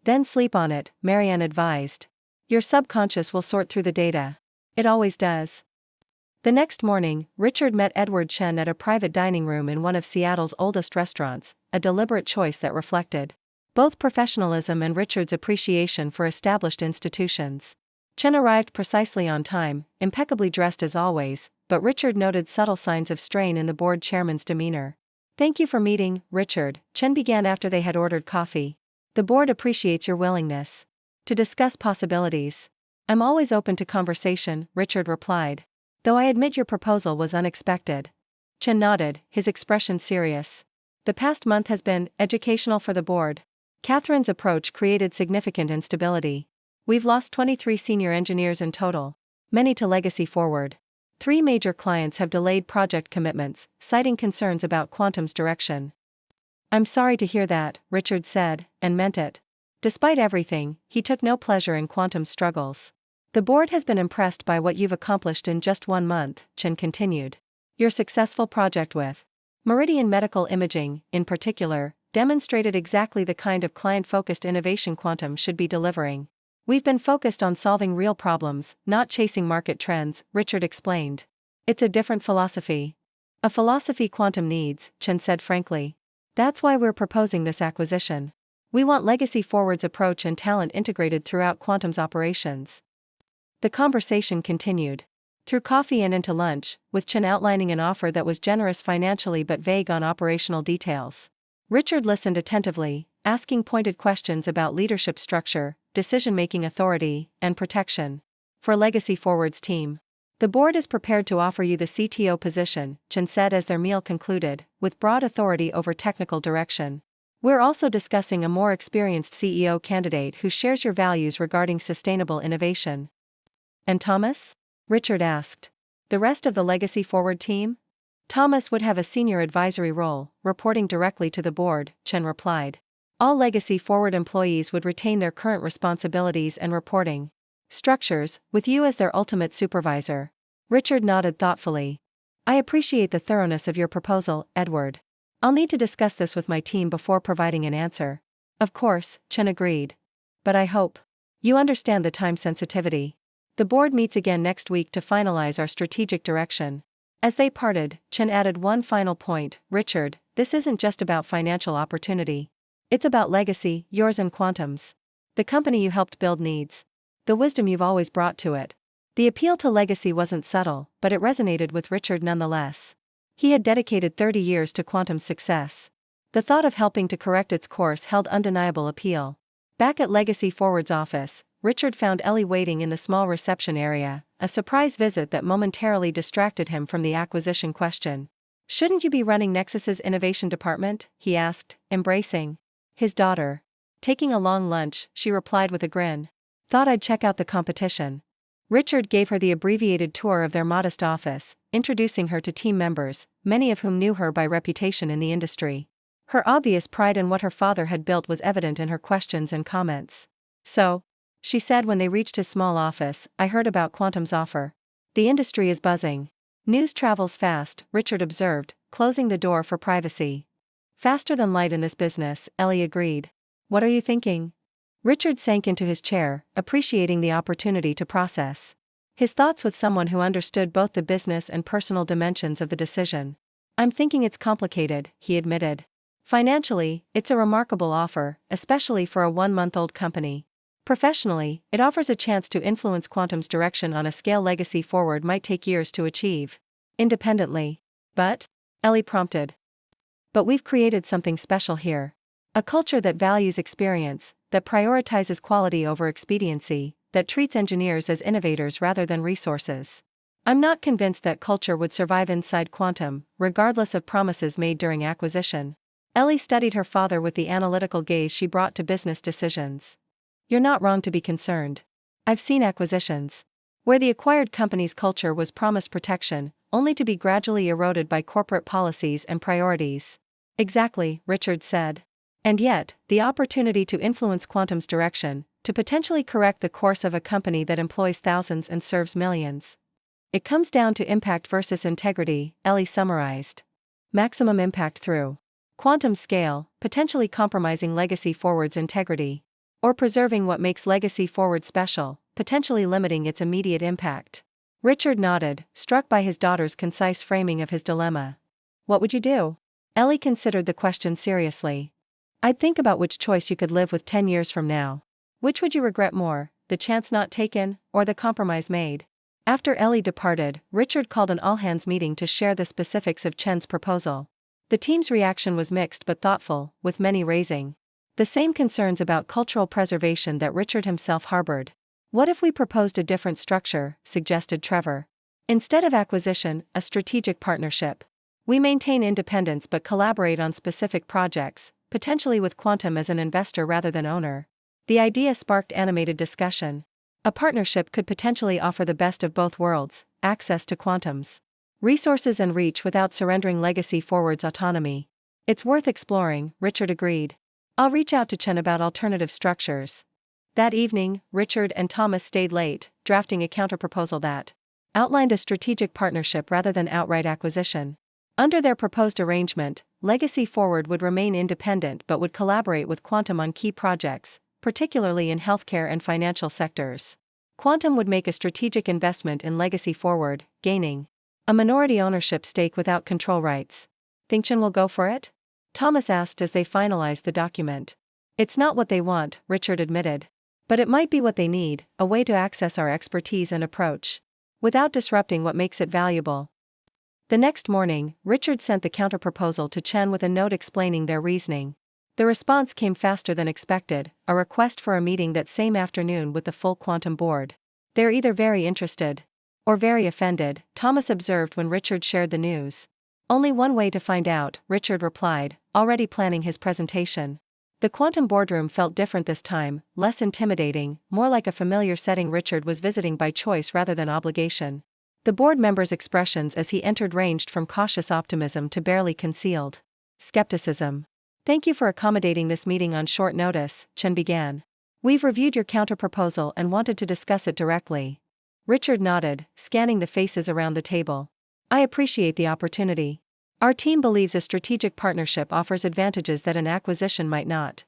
Then sleep on it, Marianne advised. Your subconscious will sort through the data. It always does. The next morning, Richard met Edward Chen at a private dining room in one of Seattle's oldest restaurants, a deliberate choice that reflected both professionalism and Richard's appreciation for established institutions. Chen arrived precisely on time, impeccably dressed as always, but Richard noted subtle signs of strain in the board chairman's demeanor. Thank you for meeting, Richard, Chen began after they had ordered coffee. The board appreciates your willingness to discuss possibilities. I'm always open to conversation, Richard replied. Though I admit your proposal was unexpected. Chen nodded, his expression serious. The past month has been educational for the board. Catherine's approach created significant instability. We've lost 23 senior engineers in total, many to Legacy Forward. 3 major clients have delayed project commitments, citing concerns about Quantum's direction. I'm sorry to hear that, Richard said, and meant it. Despite everything, he took no pleasure in Quantum's struggles. The board has been impressed by what you've accomplished in just 1 month, Chen continued. Your successful project with Meridian Medical Imaging, in particular, demonstrated exactly the kind of client-focused innovation Quantum should be delivering. We've been focused on solving real problems, not chasing market trends, Richard explained. It's a different philosophy. A philosophy Quantum needs, Chen said frankly. That's why we're proposing this acquisition. We want Legacy Forward's approach and talent integrated throughout Quantum's operations. The conversation continued. Through coffee and into lunch, with Chen outlining an offer that was generous financially but vague on operational details. Richard listened attentively, asking pointed questions about leadership structure, decision-making authority, and protection. For Legacy Forward's team, The board is prepared to offer you the CTO position, Chen said as their meal concluded, with broad authority over technical direction. We're also discussing a more experienced CEO candidate who shares your values regarding sustainable innovation. And Thomas? Richard asked. The rest of the Legacy Forward team? Thomas would have a senior advisory role, reporting directly to the board, Chen replied. All Legacy Forward employees would retain their current responsibilities and reporting structures, with you as their ultimate supervisor. Richard nodded thoughtfully. I appreciate the thoroughness of your proposal, Edward. I'll need to discuss this with my team before providing an answer. Of course, Chen agreed. But I hope you understand the time sensitivity. The board meets again next week to finalize our strategic direction. As they parted, Chen added one final point. Richard, this isn't just about financial opportunity. It's about legacy, yours and Quantum's. The company you helped build needs the wisdom you've always brought to it. The appeal to legacy wasn't subtle, but it resonated with Richard nonetheless. He had dedicated 30 years to Quantum's success. The thought of helping to correct its course held undeniable appeal. Back at Legacy Forward's office, Richard found Ellie waiting in the small reception area, a surprise visit that momentarily distracted him from the acquisition question. Shouldn't you be running Nexus's innovation department? He asked, embracing his daughter. Taking a long lunch, she replied with a grin. Thought I'd check out the competition. Richard gave her the abbreviated tour of their modest office, introducing her to team members, many of whom knew her by reputation in the industry. Her obvious pride in what her father had built was evident in her questions and comments. So, she said when they reached his small office, I heard about Quantum's offer. The industry is buzzing. News travels fast, Richard observed, closing the door for privacy. Faster than light in this business, Ellie agreed. What are you thinking? Richard sank into his chair, appreciating the opportunity to process his thoughts with someone who understood both the business and personal dimensions of the decision. I'm thinking it's complicated, he admitted. Financially, it's a remarkable offer, especially for a 1-month-old company. Professionally, it offers a chance to influence Quantum's direction on a scale Legacy Forward might take years to achieve. Independently. But? Ellie prompted. But we've created something special here. A culture that values experience, that prioritizes quality over expediency, that treats engineers as innovators rather than resources. I'm not convinced that culture would survive inside Quantum, regardless of promises made during acquisition. Ellie studied her father with the analytical gaze she brought to business decisions. You're not wrong to be concerned. I've seen acquisitions where the acquired company's culture was promised protection, only to be gradually eroded by corporate policies and priorities. Exactly, Richard said. And yet, the opportunity to influence Quantum's direction, to potentially correct the course of a company that employs thousands and serves millions. It comes down to impact versus integrity, Ellie summarized. Maximum impact through Quantum scale, potentially compromising Legacy Forward's integrity. Or preserving what makes Legacy Forward special, potentially limiting its immediate impact. Richard nodded, struck by his daughter's concise framing of his dilemma. What would you do? Ellie considered the question seriously. I'd think about which choice you could live with 10 years from now. Which would you regret more, the chance not taken, or the compromise made? After Ellie departed, Richard called an all-hands meeting to share the specifics of Chen's proposal. The team's reaction was mixed but thoughtful, with many raising the same concerns about cultural preservation that Richard himself harbored. What if we proposed a different structure, suggested Trevor. Instead of acquisition, a strategic partnership. We maintain independence but collaborate on specific projects, potentially with Quantum as an investor rather than owner. The idea sparked animated discussion. A partnership could potentially offer the best of both worlds, access to Quantum's resources and reach without surrendering Legacy Forward's autonomy. It's worth exploring, Richard agreed. I'll reach out to Chen about alternative structures. That evening, Richard and Thomas stayed late, drafting a counterproposal that outlined a strategic partnership rather than outright acquisition. Under their proposed arrangement, Legacy Forward would remain independent but would collaborate with Quantum on key projects, particularly in healthcare and financial sectors. Quantum would make a strategic investment in Legacy Forward, gaining a minority ownership stake without control rights. Think Chen will go for it? Thomas asked as they finalized the document. It's not what they want, Richard admitted. But it might be what they need, a way to access our expertise and approach, without disrupting what makes it valuable. The next morning, Richard sent the counterproposal to Chen with a note explaining their reasoning. The response came faster than expected, a request for a meeting that same afternoon with the full Quantum board. They're either very interested Or very offended, Thomas observed when Richard shared the news. Only one way to find out, Richard replied, already planning his presentation. The quantum boardroom felt different this time, less intimidating, more like a familiar setting Richard was visiting by choice rather than obligation. The board members' expressions as he entered ranged from cautious optimism to barely concealed skepticism. "Thank you for accommodating this meeting on short notice," Chen began. "We've reviewed your counterproposal and wanted to discuss it directly." Richard nodded, scanning the faces around the table. "I appreciate the opportunity. Our team believes a strategic partnership offers advantages that an acquisition might not."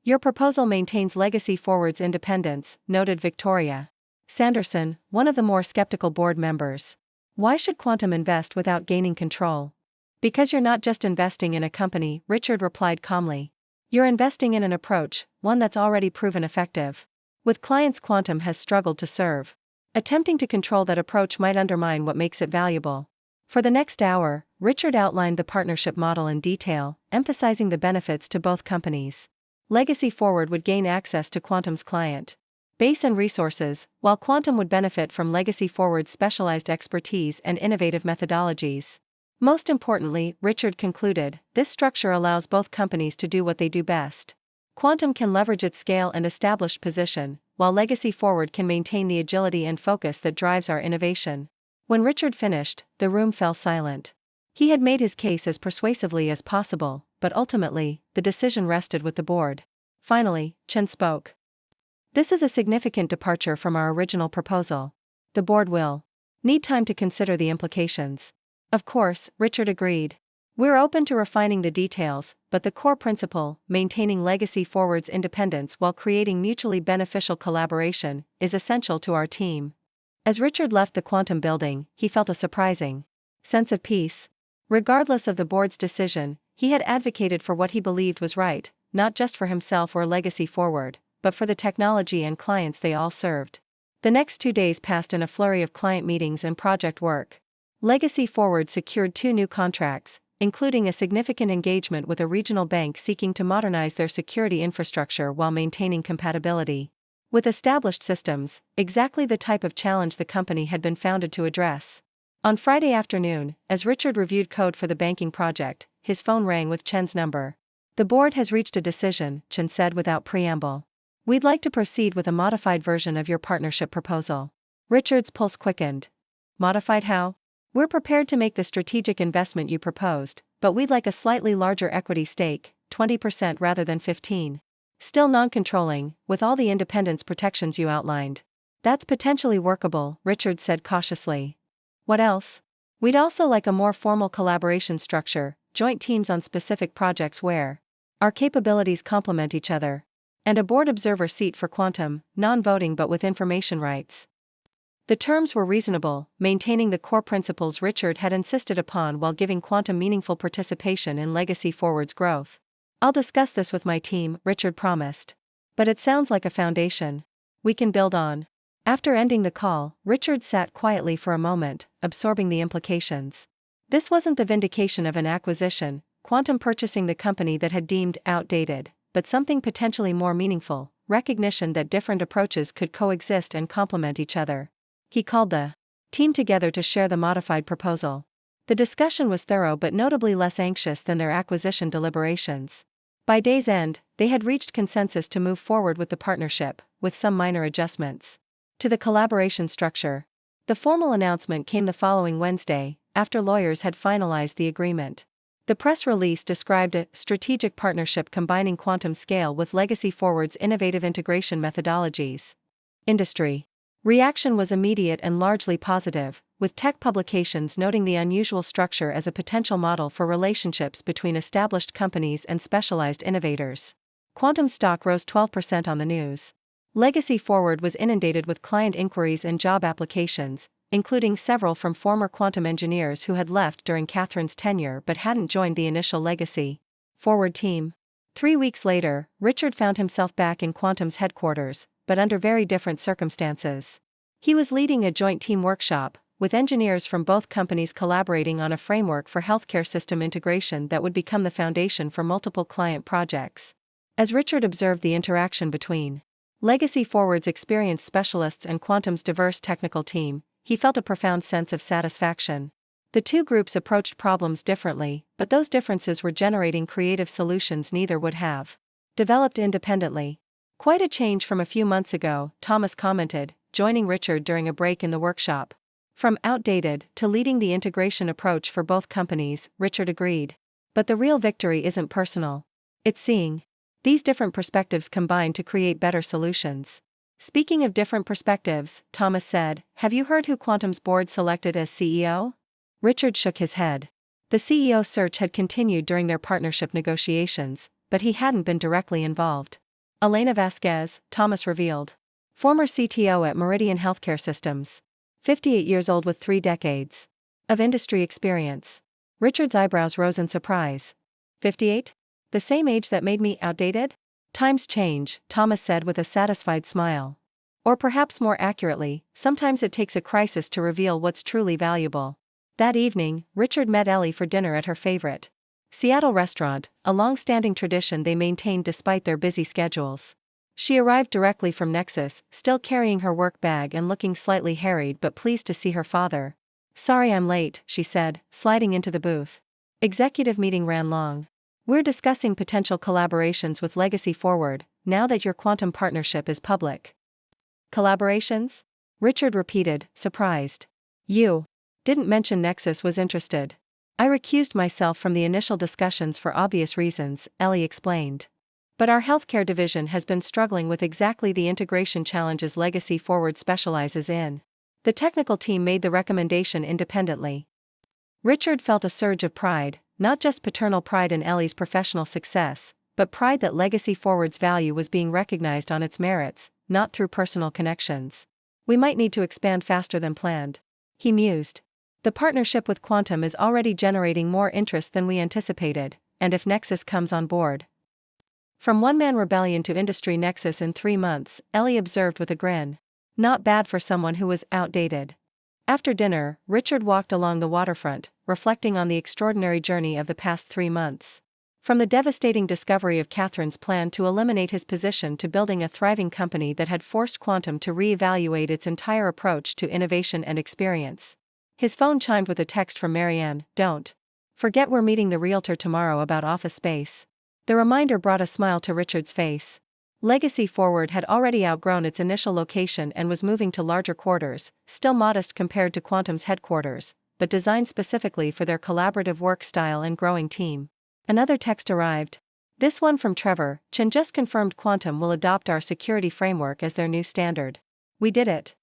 "Your proposal maintains Legacy Forward's independence," noted Victoria Sanderson, one of the more skeptical board members. "Why should Quantum invest without gaining control?" "Because you're not just investing in a company," Richard replied calmly. "You're investing in an approach, one that's already proven effective. With clients Quantum has struggled to serve. Attempting to control that approach might undermine what makes it valuable." For the next hour, Richard outlined the partnership model in detail, emphasizing the benefits to both companies. Legacy Forward would gain access to Quantum's client base and resources, while Quantum would benefit from Legacy Forward's specialized expertise and innovative methodologies. Most importantly, Richard concluded, this structure allows both companies to do what they do best. Quantum can leverage its scale and established position, while Legacy Forward can maintain the agility and focus that drives our innovation. When Richard finished, the room fell silent. He had made his case as persuasively as possible, but ultimately, the decision rested with the board. Finally, Chen spoke. "This is a significant departure from our original proposal. The board will need time to consider the implications." "Of course," Richard agreed. "We're open to refining the details, but the core principle, maintaining Legacy Forward's independence while creating mutually beneficial collaboration, is essential to our team." As Richard left the Quantum building, he felt a surprising sense of peace. Regardless of the board's decision, he had advocated for what he believed was right, not just for himself or Legacy Forward, but for the technology and clients they all served. The next 2 days passed in a flurry of client meetings and project work. Legacy Forward secured 2 new contracts, including a significant engagement with a regional bank seeking to modernize their security infrastructure while maintaining compatibility with established systems, exactly the type of challenge the company had been founded to address. On Friday afternoon, as Richard reviewed code for the banking project, his phone rang with Chen's number. "The board has reached a decision," Chen said without preamble. "We'd like to proceed with a modified version of your partnership proposal." Richard's pulse quickened. "Modified how?" "We're prepared to make the strategic investment you proposed, but we'd like a slightly larger equity stake, 20% rather than 15%. Still non-controlling, with all the independence protections you outlined." "That's potentially workable," Richard said cautiously. "What else?" "We'd also like a more formal collaboration structure, joint teams on specific projects where our capabilities complement each other. And a board observer seat for Quantum, non-voting but with information rights." The terms were reasonable, maintaining the core principles Richard had insisted upon while giving Quantum meaningful participation in Legacy Forward's growth. "I'll discuss this with my team," Richard promised. "But it sounds like a foundation we can build on." After ending the call, Richard sat quietly for a moment, absorbing the implications. This wasn't the vindication of an acquisition, Quantum purchasing the company that had deemed outdated, but something potentially more meaningful, recognition that different approaches could coexist and complement each other. He called the team together to share the modified proposal. The discussion was thorough but notably less anxious than their acquisition deliberations. By day's end, they had reached consensus to move forward with the partnership, with some minor adjustments to the collaboration structure. The formal announcement came the following Wednesday, after lawyers had finalized the agreement. The press release described a strategic partnership combining Quantum scale with Legacy Forward's innovative integration methodologies. Industry reaction was immediate and largely positive, with tech publications noting the unusual structure as a potential model for relationships between established companies and specialized innovators. Quantum stock rose 12% on the news. Legacy Forward was inundated with client inquiries and job applications, including several from former Quantum engineers who had left during Catherine's tenure but hadn't joined the initial Legacy Forward team. 3 weeks later, Richard found himself back in Quantum's headquarters, but under very different circumstances. He was leading a joint team workshop, with engineers from both companies collaborating on a framework for healthcare system integration that would become the foundation for multiple client projects. As Richard observed the interaction between Legacy Forward's experienced specialists and Quantum's diverse technical team, he felt a profound sense of satisfaction. The two groups approached problems differently, but those differences were generating creative solutions neither would have developed independently. Quite a change from a few months ago, Thomas commented, joining Richard during a break in the workshop. From outdated to leading the integration approach for both companies, Richard agreed. But the real victory isn't personal. It's seeing these different perspectives combine to create better solutions. Speaking of different perspectives, Thomas said, have you heard who Quantum's board selected as CEO? Richard shook his head. The CEO search had continued during their partnership negotiations, but he hadn't been directly involved. Elena Vasquez, Thomas revealed. Former CTO at Meridian Healthcare Systems. 58 years old with 3 decades of industry experience. Richard's eyebrows rose in surprise. 58? The same age that made me outdated? Times change, Thomas said with a satisfied smile. Or perhaps more accurately, sometimes it takes a crisis to reveal what's truly valuable. That evening, Richard met Ellie for dinner at her favorite Seattle restaurant, a long-standing tradition they maintained despite their busy schedules. She arrived directly from Nexus, still carrying her work bag and looking slightly harried but pleased to see her father. Sorry I'm late, she said, sliding into the booth. Executive meeting ran long. We're discussing potential collaborations with Legacy Forward, now that your quantum partnership is public. Collaborations? Richard repeated, surprised. You didn't mention Nexus was interested. I recused myself from the initial discussions for obvious reasons, Ellie explained. But our healthcare division has been struggling with exactly the integration challenges Legacy Forward specializes in. The technical team made the recommendation independently. Richard felt a surge of pride, not just paternal pride in Ellie's professional success, but pride that Legacy Forward's value was being recognized on its merits, not through personal connections. We might need to expand faster than planned, he mused. The partnership with Quantum is already generating more interest than we anticipated, and if Nexus comes on board. From one-man rebellion to industry Nexus in 3 months, Ellie observed with a grin. Not bad for someone who was outdated. After dinner, Richard walked along the waterfront, reflecting on the extraordinary journey of the past 3 months. From the devastating discovery of Catherine's plan to eliminate his position to building a thriving company that had forced Quantum to re-evaluate its entire approach to innovation and experience. His phone chimed with a text from Marianne, don't forget we're meeting the realtor tomorrow about office space. The reminder brought a smile to Richard's face. Legacy Forward had already outgrown its initial location and was moving to larger quarters, still modest compared to Quantum's headquarters, but designed specifically for their collaborative work style and growing team. Another text arrived. This one from Trevor, Chen just confirmed Quantum will adopt our security framework as their new standard. We did it.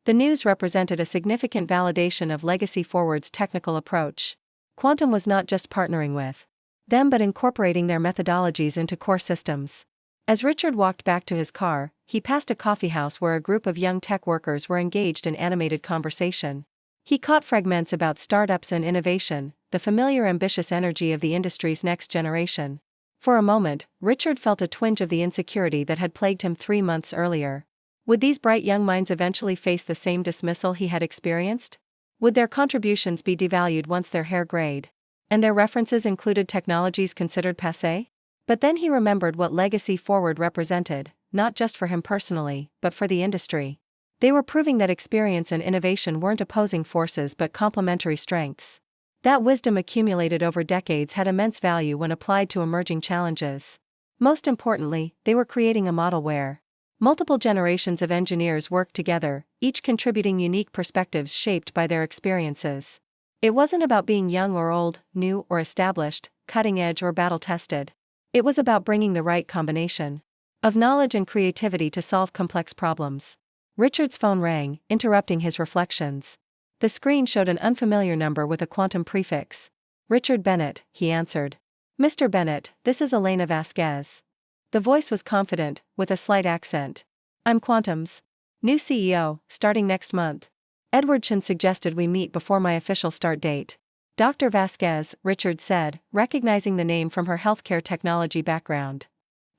The news represented a significant validation of Legacy Forward's technical approach. Quantum was not just partnering with them but incorporating their methodologies into core systems. As Richard walked back to his car, he passed a coffeehouse where a group of young tech workers were engaged in animated conversation. He caught fragments about startups and innovation, the familiar ambitious energy of the industry's next generation. For a moment, Richard felt a twinge of the insecurity that had plagued him 3 months earlier. Would these bright young minds eventually face the same dismissal he had experienced? Would their contributions be devalued once their hair grayed? And their references included technologies considered passé? But then he remembered what Legacy Forward represented, not just for him personally, but for the industry. They were proving that experience and innovation weren't opposing forces but complementary strengths. That wisdom accumulated over decades had immense value when applied to emerging challenges. Most importantly, they were creating a model where multiple generations of engineers worked together, each contributing unique perspectives shaped by their experiences. It wasn't about being young or old, new or established, cutting edge or battle-tested. It was about bringing the right combination of knowledge and creativity to solve complex problems. Richard's phone rang, interrupting his reflections. The screen showed an unfamiliar number with a Quantum prefix. Richard Bennett, he answered. Mr. Bennett, this is Elena Vasquez. The voice was confident, with a slight accent. I'm Quantum's new CEO, starting next month. Edward Chen suggested we meet before my official start date. Dr. Vasquez, Richard said, recognizing the name from her healthcare technology background.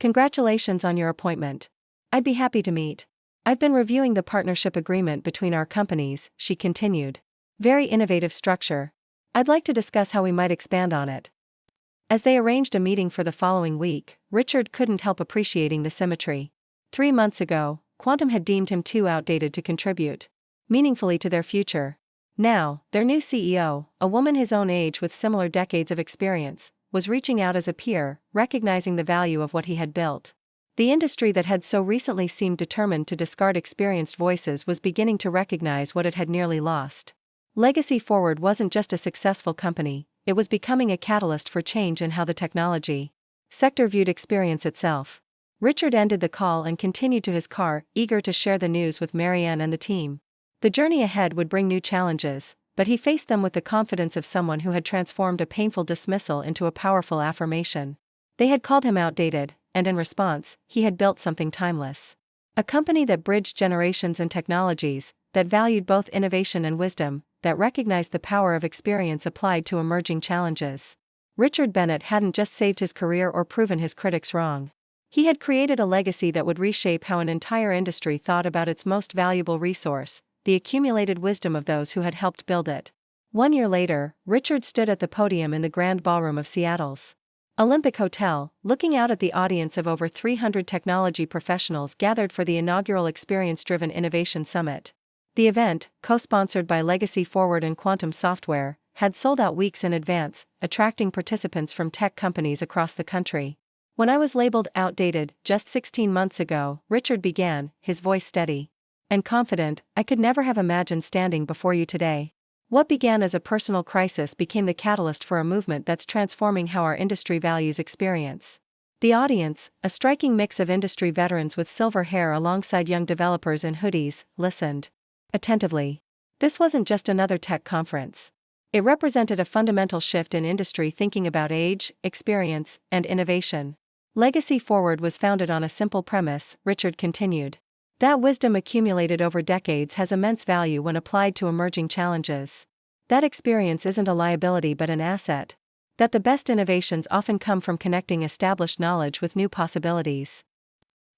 Congratulations on your appointment. I'd be happy to meet. I've been reviewing the partnership agreement between our companies, she continued. Very innovative structure. I'd like to discuss how we might expand on it. As they arranged a meeting for the following week, Richard couldn't help appreciating the symmetry. 3 months ago, Quantum had deemed him too outdated to contribute. meaningfully to their future. Now, their new CEO, a woman his own age with similar decades of experience, was reaching out as a peer, recognizing the value of what he had built. The industry that had so recently seemed determined to discard experienced voices was beginning to recognize what it had nearly lost. Legacy Forward wasn't just a successful company, it was becoming a catalyst for change in how the technology sector viewed experience itself. Richard ended the call and continued to his car, eager to share the news with Marianne and the team. The journey ahead would bring new challenges, but he faced them with the confidence of someone who had transformed a painful dismissal into a powerful affirmation. They had called him outdated, and in response, he had built something timeless. A company that bridged generations and technologies, that valued both innovation and wisdom, that recognized the power of experience applied to emerging challenges. Richard Bennett hadn't just saved his career or proven his critics wrong. He had created a legacy that would reshape how an entire industry thought about its most valuable resource, the accumulated wisdom of those who had helped build it. 1 year later, Richard stood at the podium in the Grand Ballroom of Seattle's Olympic Hotel, looking out at the audience of over 300 technology professionals gathered for the inaugural Experience-Driven Innovation Summit. The event, co-sponsored by Legacy Forward and Quantum Software, had sold out weeks in advance, attracting participants from tech companies across the country. When I was labeled outdated just 16 months ago, Richard began, his voice steady and confident, I could never have imagined standing before you today. What began as a personal crisis became the catalyst for a movement that's transforming how our industry values experience. The audience, a striking mix of industry veterans with silver hair alongside young developers in hoodies, listened attentively. This wasn't just another tech conference. It represented a fundamental shift in industry thinking about age, experience, and innovation. Legacy Forward was founded on a simple premise, Richard continued. That wisdom accumulated over decades has immense value when applied to emerging challenges. That experience isn't a liability but an asset. That the best innovations often come from connecting established knowledge with new possibilities.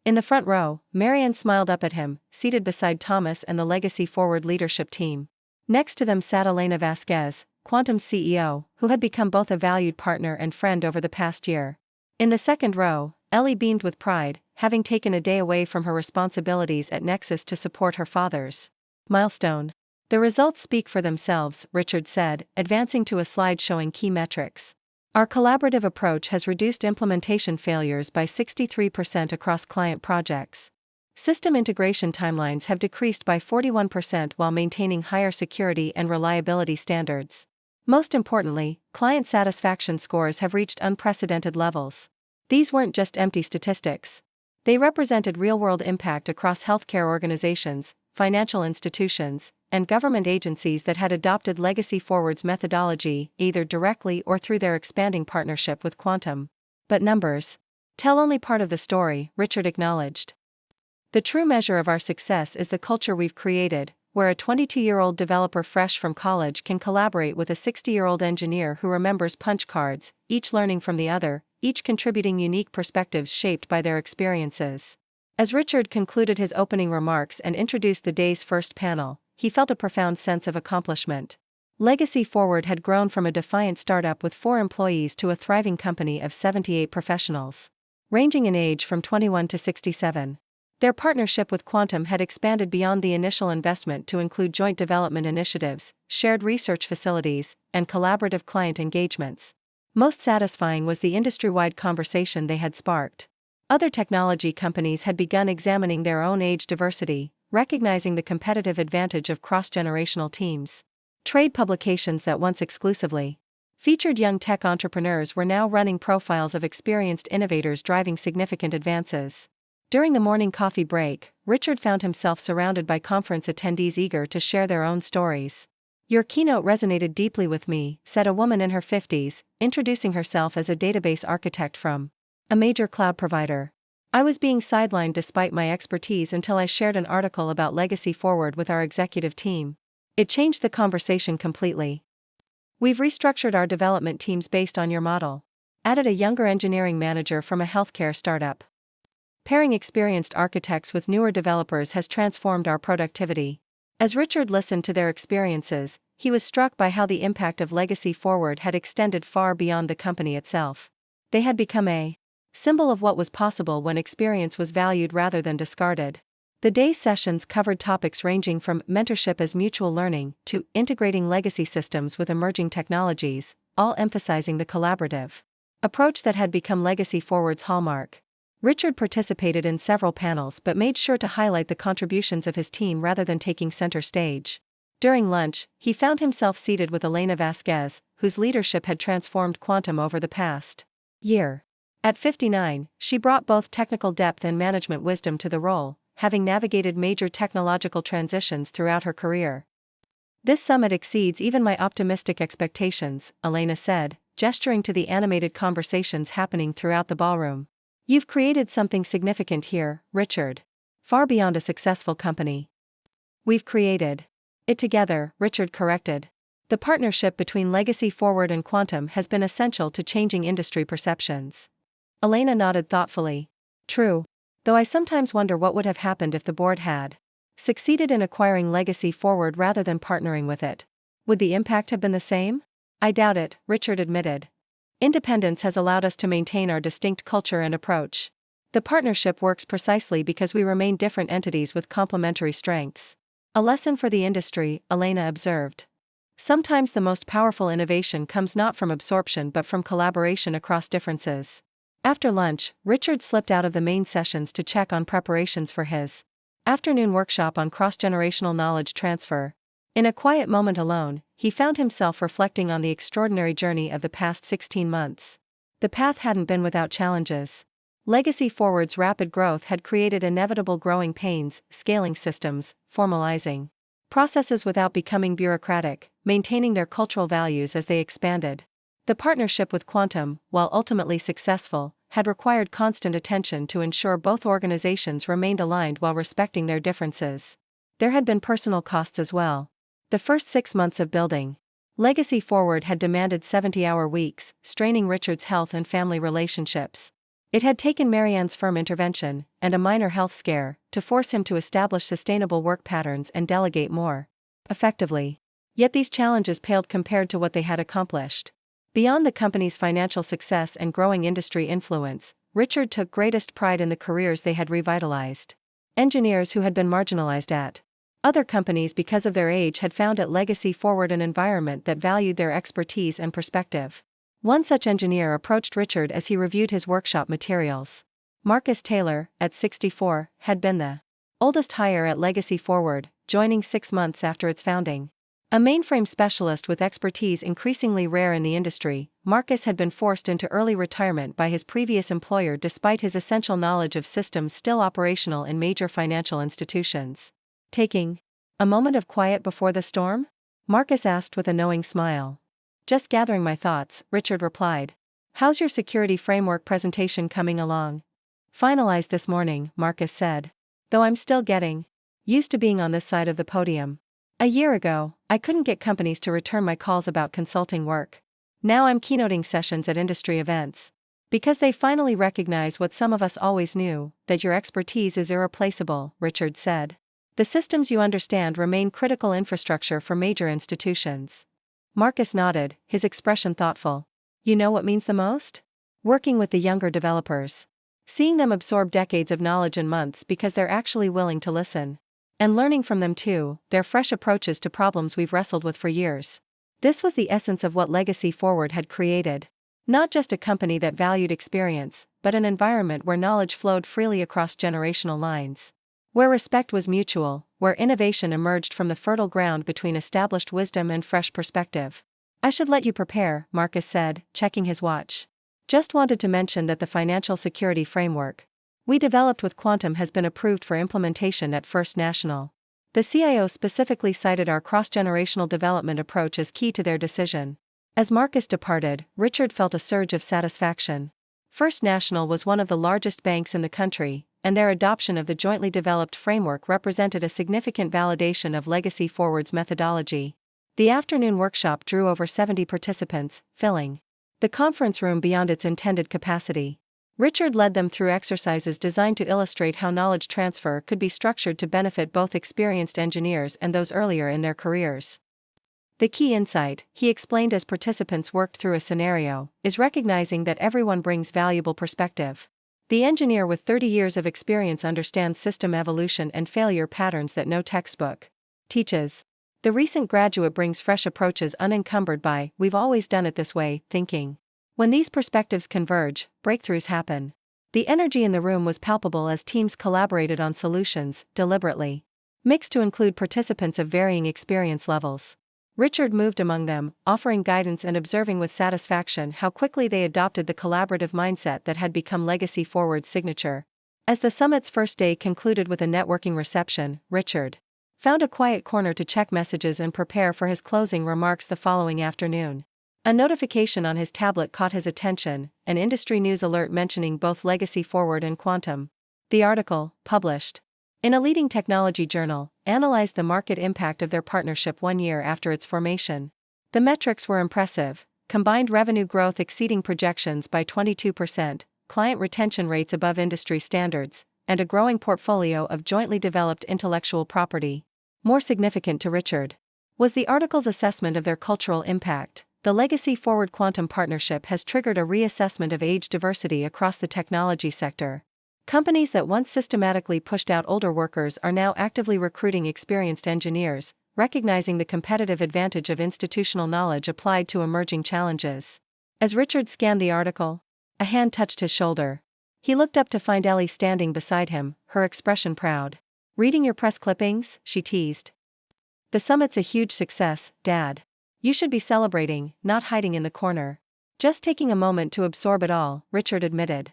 In the front row, Marianne smiled up at him, seated beside Thomas and the Legacy Forward leadership team. Next to them sat Elena Vasquez, Quantum's CEO, who had become both a valued partner and friend over the past year. In the second row, Ellie beamed with pride, having taken a day away from her responsibilities at Nexus to support her father's milestone. The results speak for themselves, Richard said, advancing to a slide showing key metrics. Our collaborative approach has reduced implementation failures by 63% across client projects. System integration timelines have decreased by 41% while maintaining higher security and reliability standards. Most importantly, client satisfaction scores have reached unprecedented levels. These weren't just empty statistics. They represented real-world impact across healthcare organizations, financial institutions, and government agencies that had adopted Legacy Forward's methodology, either directly or through their expanding partnership with Quantum. But numbers tell only part of the story, Richard acknowledged. The true measure of our success is the culture we've created, where a 22-year-old developer fresh from college can collaborate with a 60-year-old engineer who remembers punch cards, each learning from the other, each contributing unique perspectives shaped by their experiences. As Richard concluded his opening remarks and introduced the day's first panel, he felt a profound sense of accomplishment. Legacy Forward had grown from a defiant startup with 4 employees to a thriving company of 78 professionals, ranging in age from 21 to 67. Their partnership with Quantum had expanded beyond the initial investment to include joint development initiatives, shared research facilities, and collaborative client engagements. Most satisfying was the industry-wide conversation they had sparked. Other technology companies had begun examining their own age diversity, recognizing the competitive advantage of cross-generational teams. Trade publications that once exclusively featured young tech entrepreneurs were now running profiles of experienced innovators driving significant advances. During the morning coffee break, Richard found himself surrounded by conference attendees eager to share their own stories. Your keynote resonated deeply with me, said a woman in her 50s, introducing herself as a database architect from a major cloud provider. I was being sidelined despite my expertise until I shared an article about Legacy Forward with our executive team. It changed the conversation completely. We've restructured our development teams based on your model, added a younger engineering manager from a healthcare startup. Pairing experienced architects with newer developers has transformed our productivity. As Richard listened to their experiences, he was struck by how the impact of Legacy Forward had extended far beyond the company itself. They had become a symbol of what was possible when experience was valued rather than discarded. The day's sessions covered topics ranging from mentorship as mutual learning to integrating legacy systems with emerging technologies, all emphasizing the collaborative approach that had become Legacy Forward's hallmark. Richard participated in several panels but made sure to highlight the contributions of his team rather than taking center stage. During lunch, he found himself seated with Elena Vasquez, whose leadership had transformed Quantum over the past year. At 59, she brought both technical depth and management wisdom to the role, having navigated major technological transitions throughout her career. "This summit exceeds even my optimistic expectations," Elena said, gesturing to the animated conversations happening throughout the ballroom. "You've created something significant here, Richard. Far beyond a successful company." "We've created it together," Richard corrected. "The partnership between Legacy Forward and Quantum has been essential to changing industry perceptions." Elena nodded thoughtfully. "True. Though I sometimes wonder what would have happened if the board had succeeded in acquiring Legacy Forward rather than partnering with it. Would the impact have been the same?" "I doubt it," Richard admitted. "Independence has allowed us to maintain our distinct culture and approach. The partnership works precisely because we remain different entities with complementary strengths." "A lesson for the industry," Elena observed. "Sometimes the most powerful innovation comes not from absorption but from collaboration across differences." After lunch, Richard slipped out of the main sessions to check on preparations for his afternoon workshop on cross-generational knowledge transfer. In a quiet moment alone, he found himself reflecting on the extraordinary journey of the past 16 months. The path hadn't been without challenges. Legacy Forward's rapid growth had created inevitable growing pains, scaling systems, formalizing processes without becoming bureaucratic, maintaining their cultural values as they expanded. The partnership with Quantum, while ultimately successful, had required constant attention to ensure both organizations remained aligned while respecting their differences. There had been personal costs as well. The first 6 months of building Legacy Forward had demanded 70-hour weeks, straining Richard's health and family relationships. It had taken Marianne's firm intervention, and a minor health scare, to force him to establish sustainable work patterns and delegate more effectively. Yet these challenges paled compared to what they had accomplished. Beyond the company's financial success and growing industry influence, Richard took greatest pride in the careers they had revitalized. Engineers who had been marginalized at other companies because of their age had found at Legacy Forward an environment that valued their expertise and perspective. One such engineer approached Richard as he reviewed his workshop materials. Marcus Taylor, at 64, had been the oldest hire at Legacy Forward, joining 6 months after its founding. A mainframe specialist with expertise increasingly rare in the industry, Marcus had been forced into early retirement by his previous employer despite his essential knowledge of systems still operational in major financial institutions. "Taking a moment of quiet before the storm?" Marcus asked with a knowing smile. "Just gathering my thoughts," Richard replied. "How's your security framework presentation coming along?" "Finalized this morning," Marcus said. "Though I'm still getting used to being on this side of the podium. A year ago, I couldn't get companies to return my calls about consulting work. Now I'm keynoting sessions at industry events. Because they finally recognize what some of us always knew, that your expertise is irreplaceable," Richard said. "The systems you understand remain critical infrastructure for major institutions." Marcus nodded, his expression thoughtful. "You know what means the most? Working with the younger developers. Seeing them absorb decades of knowledge in months because they're actually willing to listen. And learning from them too, their fresh approaches to problems we've wrestled with for years." This was the essence of what Legacy Forward had created. Not just a company that valued experience, but an environment where knowledge flowed freely across generational lines. Where respect was mutual, where innovation emerged from the fertile ground between established wisdom and fresh perspective. "I should let you prepare," Marcus said, checking his watch. "Just wanted to mention that the financial security framework we developed with Quantum has been approved for implementation at First National. The CIO specifically cited our cross-generational development approach as key to their decision." As Marcus departed, Richard felt a surge of satisfaction. First National was one of the largest banks in the country, and their adoption of the jointly developed framework represented a significant validation of Legacy Forward's methodology. The afternoon workshop drew over 70 participants, filling the conference room beyond its intended capacity. Richard led them through exercises designed to illustrate how knowledge transfer could be structured to benefit both experienced engineers and those earlier in their careers. "The key insight," he explained as participants worked through a scenario, "is recognizing that everyone brings valuable perspective. The engineer with 30 years of experience understands system evolution and failure patterns that no textbook teaches. The recent graduate brings fresh approaches unencumbered by, "we've always done it this way," thinking. When these perspectives converge, breakthroughs happen. The energy in the room was palpable as teams collaborated on solutions, deliberately mixed to include participants of varying experience levels. Richard moved among them, offering guidance and observing with satisfaction how quickly they adopted the collaborative mindset that had become Legacy Forward's signature. As the summit's first day concluded with a networking reception, Richard found a quiet corner to check messages and prepare for his closing remarks the following afternoon. A notification on his tablet caught his attention, an industry news alert mentioning both Legacy Forward and Quantum. The article, published in a leading technology journal, analyzed the market impact of their partnership 1 year after its formation. The metrics were impressive: combined revenue growth exceeding projections by 22%, client retention rates above industry standards, and a growing portfolio of jointly developed intellectual property. More significant to Richard was the article's assessment of their cultural impact. The Legacy Forward Quantum partnership has triggered a reassessment of age diversity across the technology sector. Companies that once systematically pushed out older workers are now actively recruiting experienced engineers, recognizing the competitive advantage of institutional knowledge applied to emerging challenges. As Richard scanned the article, a hand touched his shoulder. He looked up to find Ellie standing beside him, her expression proud. "Reading your press clippings?" she teased. "The summit's a huge success, Dad. You should be celebrating, not hiding in the corner." "Just taking a moment to absorb it all," Richard admitted.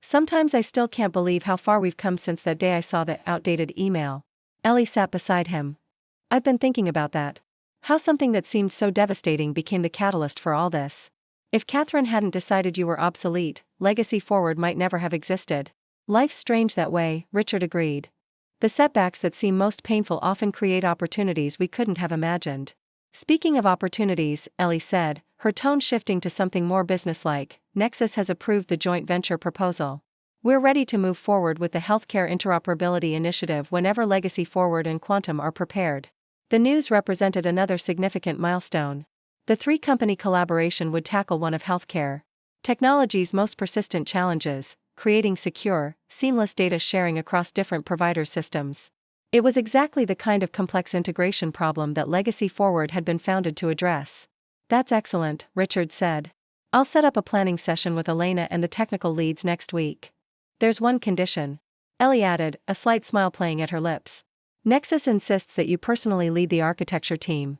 "Sometimes I still can't believe how far we've come since that day I saw the outdated email." Ellie sat beside him. "I've been thinking about that. How something that seemed so devastating became the catalyst for all this. If Catherine hadn't decided you were obsolete, Legacy Forward might never have existed." "Life's strange that way," Richard agreed. "The setbacks that seem most painful often create opportunities we couldn't have imagined." "Speaking of opportunities," Ellie said, her tone shifting to something more businesslike, "Nexus has approved the joint venture proposal. We're ready to move forward with the healthcare interoperability initiative whenever Legacy Forward and Quantum are prepared." The news represented another significant milestone. The three-company collaboration would tackle one of healthcare technology's most persistent challenges: creating secure, seamless data sharing across different provider systems. It was exactly the kind of complex integration problem that Legacy Forward had been founded to address. "That's excellent," Richard said. "I'll set up a planning session with Elena and the technical leads next week." "There's one condition," Ellie added, a slight smile playing at her lips. "Nexus insists that you personally lead the architecture team."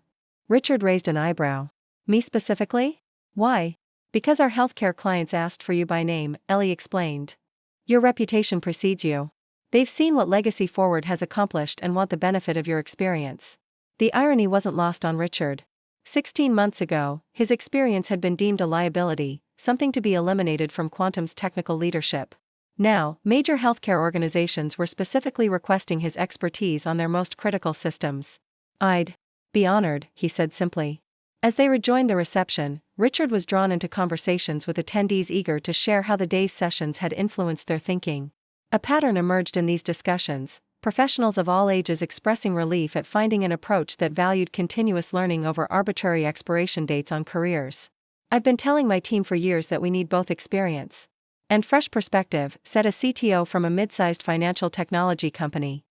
Richard raised an eyebrow. "Me specifically? Why?" "Because our healthcare clients asked for you by name," Ellie explained. "Your reputation precedes you. They've seen what Legacy Forward has accomplished and want the benefit of your experience." The irony wasn't lost on Richard. 16 months ago, his experience had been deemed a liability, something to be eliminated from Quantum's technical leadership. Now, major healthcare organizations were specifically requesting his expertise on their most critical systems. "I'd be honored," he said simply. As they rejoined the reception, Richard was drawn into conversations with attendees eager to share how the day's sessions had influenced their thinking. A pattern emerged in these discussions: professionals of all ages expressing relief at finding an approach that valued continuous learning over arbitrary expiration dates on careers. "I've been telling my team for years that we need both experience and fresh perspective," said a CTO from a mid-sized financial technology company.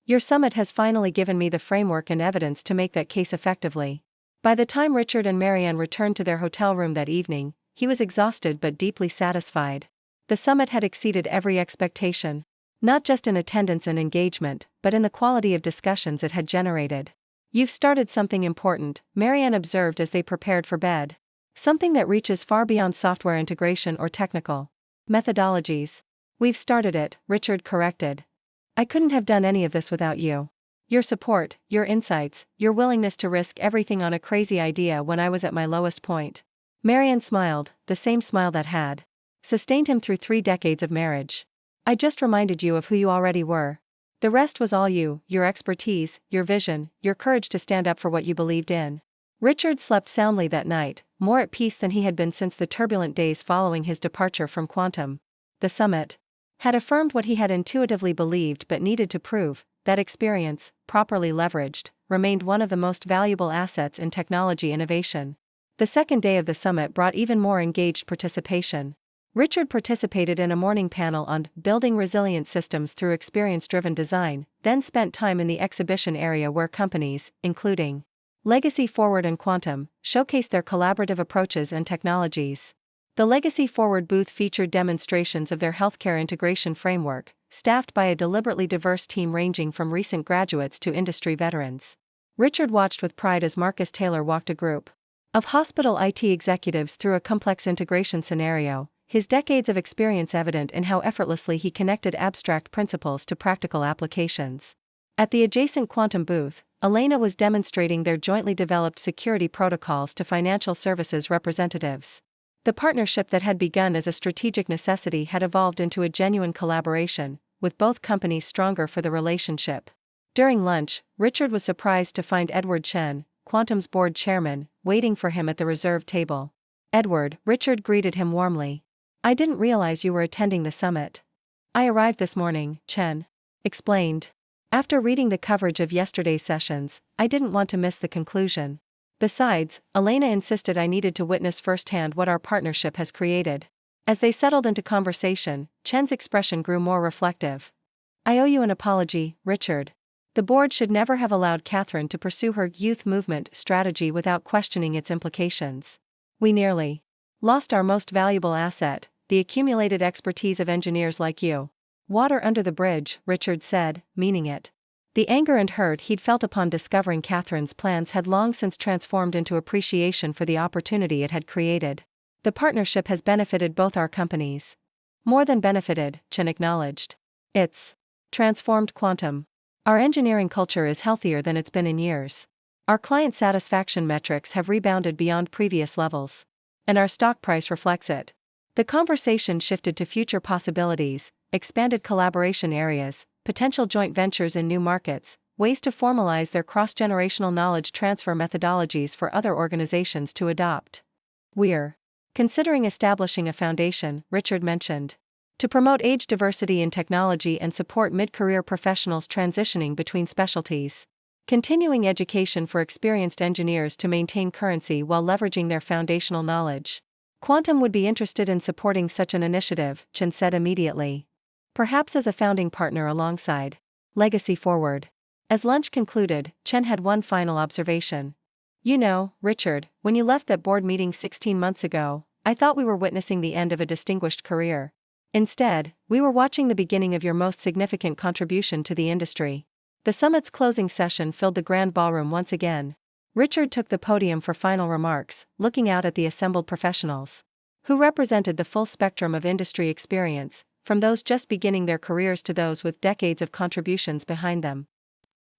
"Your summit has finally given me the framework and evidence to make that case effectively." By the time Richard and Marianne returned to their hotel room that evening, he was exhausted but deeply satisfied. The summit had exceeded every expectation. Not just in attendance and engagement, but in the quality of discussions it had generated. "You've started something important," Marianne observed as they prepared for bed. "Something that reaches far beyond software integration or technical methodologies." "We've started it," Richard corrected. "I couldn't have done any of this without you. Your support, your insights, your willingness to risk everything on a crazy idea when I was at my lowest point." Marianne smiled, the same smile that had sustained him through 3 decades of marriage. "I just reminded you of who you already were. The rest was all you, your expertise, your vision, your courage to stand up for what you believed in." Richard slept soundly that night, more at peace than he had been since the turbulent days following his departure from Quantum. The summit had affirmed what he had intuitively believed but needed to prove: that experience, properly leveraged, remained one of the most valuable assets in technology innovation. The second day of the summit brought even more engaged participation. Richard participated in a morning panel on building resilient systems through experience-driven design, then spent time in the exhibition area where companies, including Legacy Forward and Quantum, showcased their collaborative approaches and technologies. The Legacy Forward booth featured demonstrations of their healthcare integration framework, staffed by a deliberately diverse team ranging from recent graduates to industry veterans. Richard watched with pride as Marcus Taylor walked a group of hospital IT executives through a complex integration scenario, his decades of experience evident in how effortlessly he connected abstract principles to practical applications. At the adjacent Quantum booth, Elena was demonstrating their jointly developed security protocols to financial services representatives. The partnership that had begun as a strategic necessity had evolved into a genuine collaboration, with both companies stronger for the relationship. During lunch, Richard was surprised to find Edward Chen, Quantum's board chairman, waiting for him at the reserved table. "Edward," Richard greeted him warmly. "I didn't realize you were attending the summit." "I arrived this morning," Chen explained. "After reading the coverage of yesterday's sessions, I didn't want to miss the conclusion. Besides, Elena insisted I needed to witness firsthand what our partnership has created." As they settled into conversation, Chen's expression grew more reflective. "I owe you an apology, Richard. The board should never have allowed Catherine to pursue her youth movement strategy without questioning its implications. We nearly lost our most valuable asset, the accumulated expertise of engineers like you." "Water under the bridge," Richard said, meaning it. The anger and hurt he'd felt upon discovering Catherine's plans had long since transformed into appreciation for the opportunity it had created. "The partnership has benefited both our companies." "More than benefited," Chen acknowledged. "It's transformed Quantum. Our engineering culture is healthier than it's been in years. Our client satisfaction metrics have rebounded beyond previous levels. And our stock price reflects it." The conversation shifted to future possibilities, expanded collaboration areas, potential joint ventures in new markets, ways to formalize their cross-generational knowledge transfer methodologies for other organizations to adopt. "We're considering establishing a foundation," Richard mentioned, "to promote age diversity in technology and support mid-career professionals transitioning between specialties. Continuing education for experienced engineers to maintain currency while leveraging their foundational knowledge. Quantum would be interested in supporting such an initiative," Chen said immediately. "Perhaps as a founding partner alongside Legacy Forward." As lunch concluded, Chen had one final observation. "You know, Richard, when you left that board meeting 16 months ago, I thought we were witnessing the end of a distinguished career. Instead, we were watching the beginning of your most significant contribution to the industry." The summit's closing session filled the grand ballroom once again. Richard took the podium for final remarks, looking out at the assembled professionals, who represented the full spectrum of industry experience, from those just beginning their careers to those with decades of contributions behind them.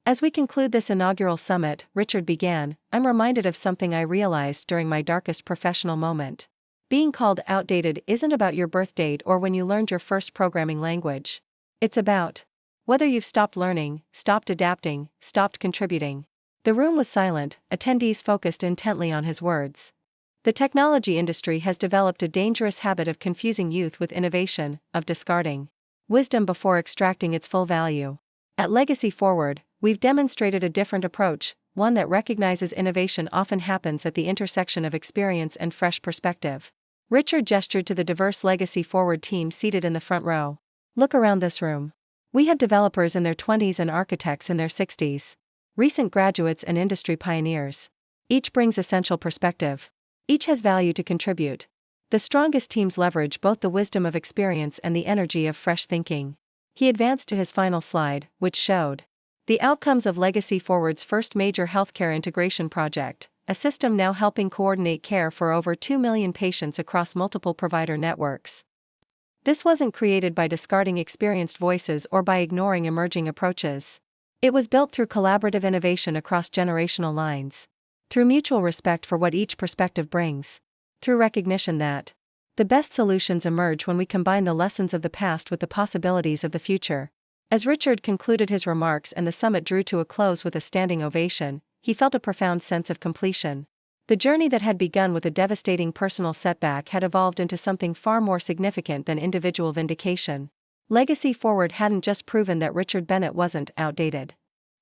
"As we conclude this inaugural summit," Richard began, "I'm reminded of something I realized during my darkest professional moment. Being called outdated isn't about your birth date or when you learned your first programming language. It's about whether you've stopped learning, stopped adapting, stopped contributing." The room was silent, attendees focused intently on his words. The technology industry has developed a dangerous habit of confusing youth with innovation, of discarding wisdom before extracting its full value. At Legacy Forward, we've demonstrated a different approach, one that recognizes innovation often happens at the intersection of experience and fresh perspective. Richard gestured to the diverse Legacy Forward team seated in the front row. "Look around this room. We have developers in their 20s and architects in their 60s. Recent graduates and industry pioneers. Each brings essential perspective. Each has value to contribute. The strongest teams leverage both the wisdom of experience and the energy of fresh thinking." He advanced to his final slide, which showed the outcomes of Legacy Forward's first major healthcare integration project, a system now helping coordinate care for over 2 million patients across multiple provider networks. This wasn't created by discarding experienced voices or by ignoring emerging approaches. It was built through collaborative innovation across generational lines. Through mutual respect for what each perspective brings. Through recognition that the best solutions emerge when we combine the lessons of the past with the possibilities of the future. As Richard concluded his remarks and the summit drew to a close with a standing ovation, he felt a profound sense of completion. The journey that had begun with a devastating personal setback had evolved into something far more significant than individual vindication. Legacy Forward hadn't just proven that Richard Bennett wasn't outdated.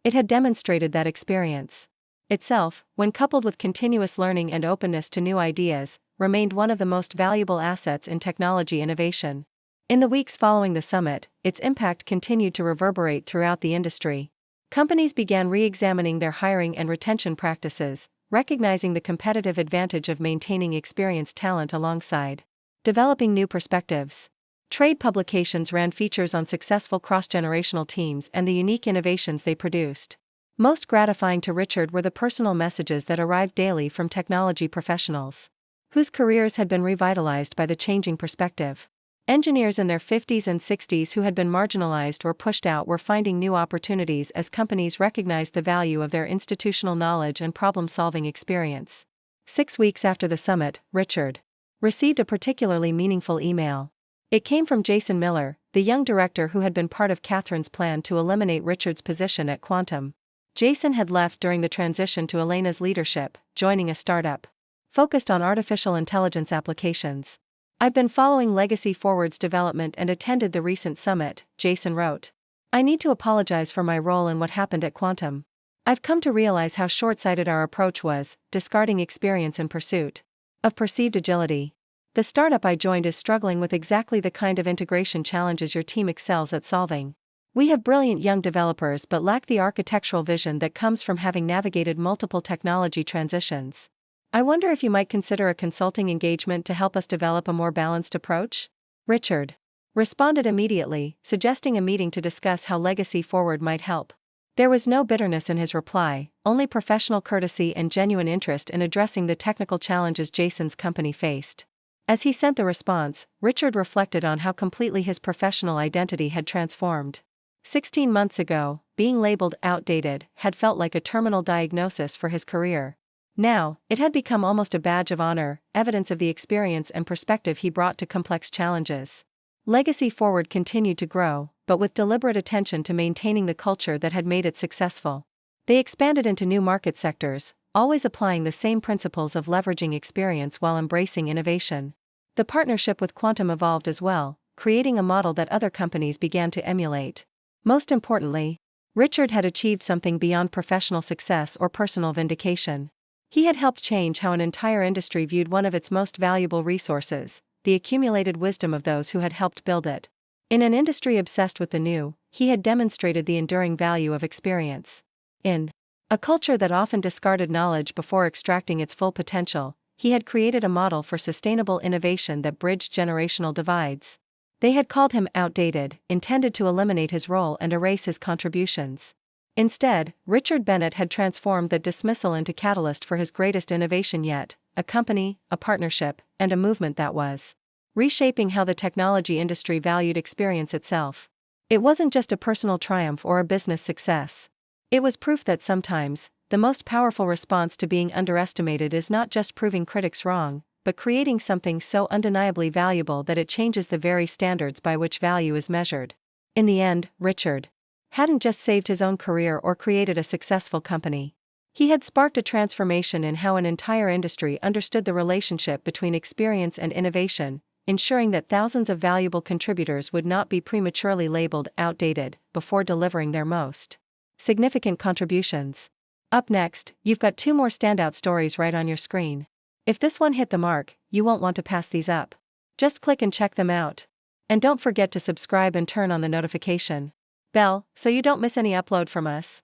It had demonstrated that experience, itself, when coupled with continuous learning and openness to new ideas, remained one of the most valuable assets in technology innovation. In the weeks following the summit, its impact continued to reverberate throughout the industry. Companies began re-examining their hiring and retention practices, recognizing the competitive advantage of maintaining experienced talent alongside developing new perspectives. Trade publications ran features on successful cross-generational teams and the unique innovations they produced. Most gratifying to Richard were the personal messages that arrived daily from technology professionals whose careers had been revitalized by the changing perspective. Engineers in their 50s and 60s who had been marginalized or pushed out were finding new opportunities as companies recognized the value of their institutional knowledge and problem-solving experience. 6 weeks after the summit, Richard received a particularly meaningful email. It came from Jason Miller, the young director who had been part of Catherine's plan to eliminate Richard's position at Quantum. Jason had left during the transition to Elena's leadership, joining a startup focused on artificial intelligence applications. "I've been following Legacy Forward's development and attended the recent summit," Jason wrote. "I need to apologize for my role in what happened at Quantum. I've come to realize how short-sighted our approach was, discarding experience in pursuit of perceived agility. The startup I joined is struggling with exactly the kind of integration challenges your team excels at solving. We have brilliant young developers but lack the architectural vision that comes from having navigated multiple technology transitions. I wonder if you might consider a consulting engagement to help us develop a more balanced approach?" Richard responded immediately, suggesting a meeting to discuss how Legacy Forward might help. There was no bitterness in his reply, only professional courtesy and genuine interest in addressing the technical challenges Jason's company faced. As he sent the response, Richard reflected on how completely his professional identity had transformed. 16 months ago, being labeled outdated had felt like a terminal diagnosis for his career. Now, it had become almost a badge of honor, evidence of the experience and perspective he brought to complex challenges. Legacy Forward continued to grow, but with deliberate attention to maintaining the culture that had made it successful. They expanded into new market sectors, always applying the same principles of leveraging experience while embracing innovation. The partnership with Quantum evolved as well, creating a model that other companies began to emulate. Most importantly, Richard had achieved something beyond professional success or personal vindication. He had helped change how an entire industry viewed one of its most valuable resources, the accumulated wisdom of those who had helped build it. In an industry obsessed with the new, he had demonstrated the enduring value of experience. In a culture that often discarded knowledge before extracting its full potential, he had created a model for sustainable innovation that bridged generational divides. They had called him outdated, intended to eliminate his role and erase his contributions. Instead, Richard Bennett had transformed that dismissal into catalyst for his greatest innovation yet, a company, a partnership, and a movement that was reshaping how the technology industry valued experience itself. It wasn't just a personal triumph or a business success. It was proof that sometimes, the most powerful response to being underestimated is not just proving critics wrong, but creating something so undeniably valuable that it changes the very standards by which value is measured. In the end, Richard hadn't just saved his own career or created a successful company. He had sparked a transformation in how an entire industry understood the relationship between experience and innovation, ensuring that thousands of valuable contributors would not be prematurely labeled outdated before delivering their most significant contributions. Up next, you've got 2 more standout stories right on your screen. If this one hit the mark, you won't want to pass these up. Just click and check them out. And don't forget to subscribe and turn on the notification bell so you don't miss any upload from us.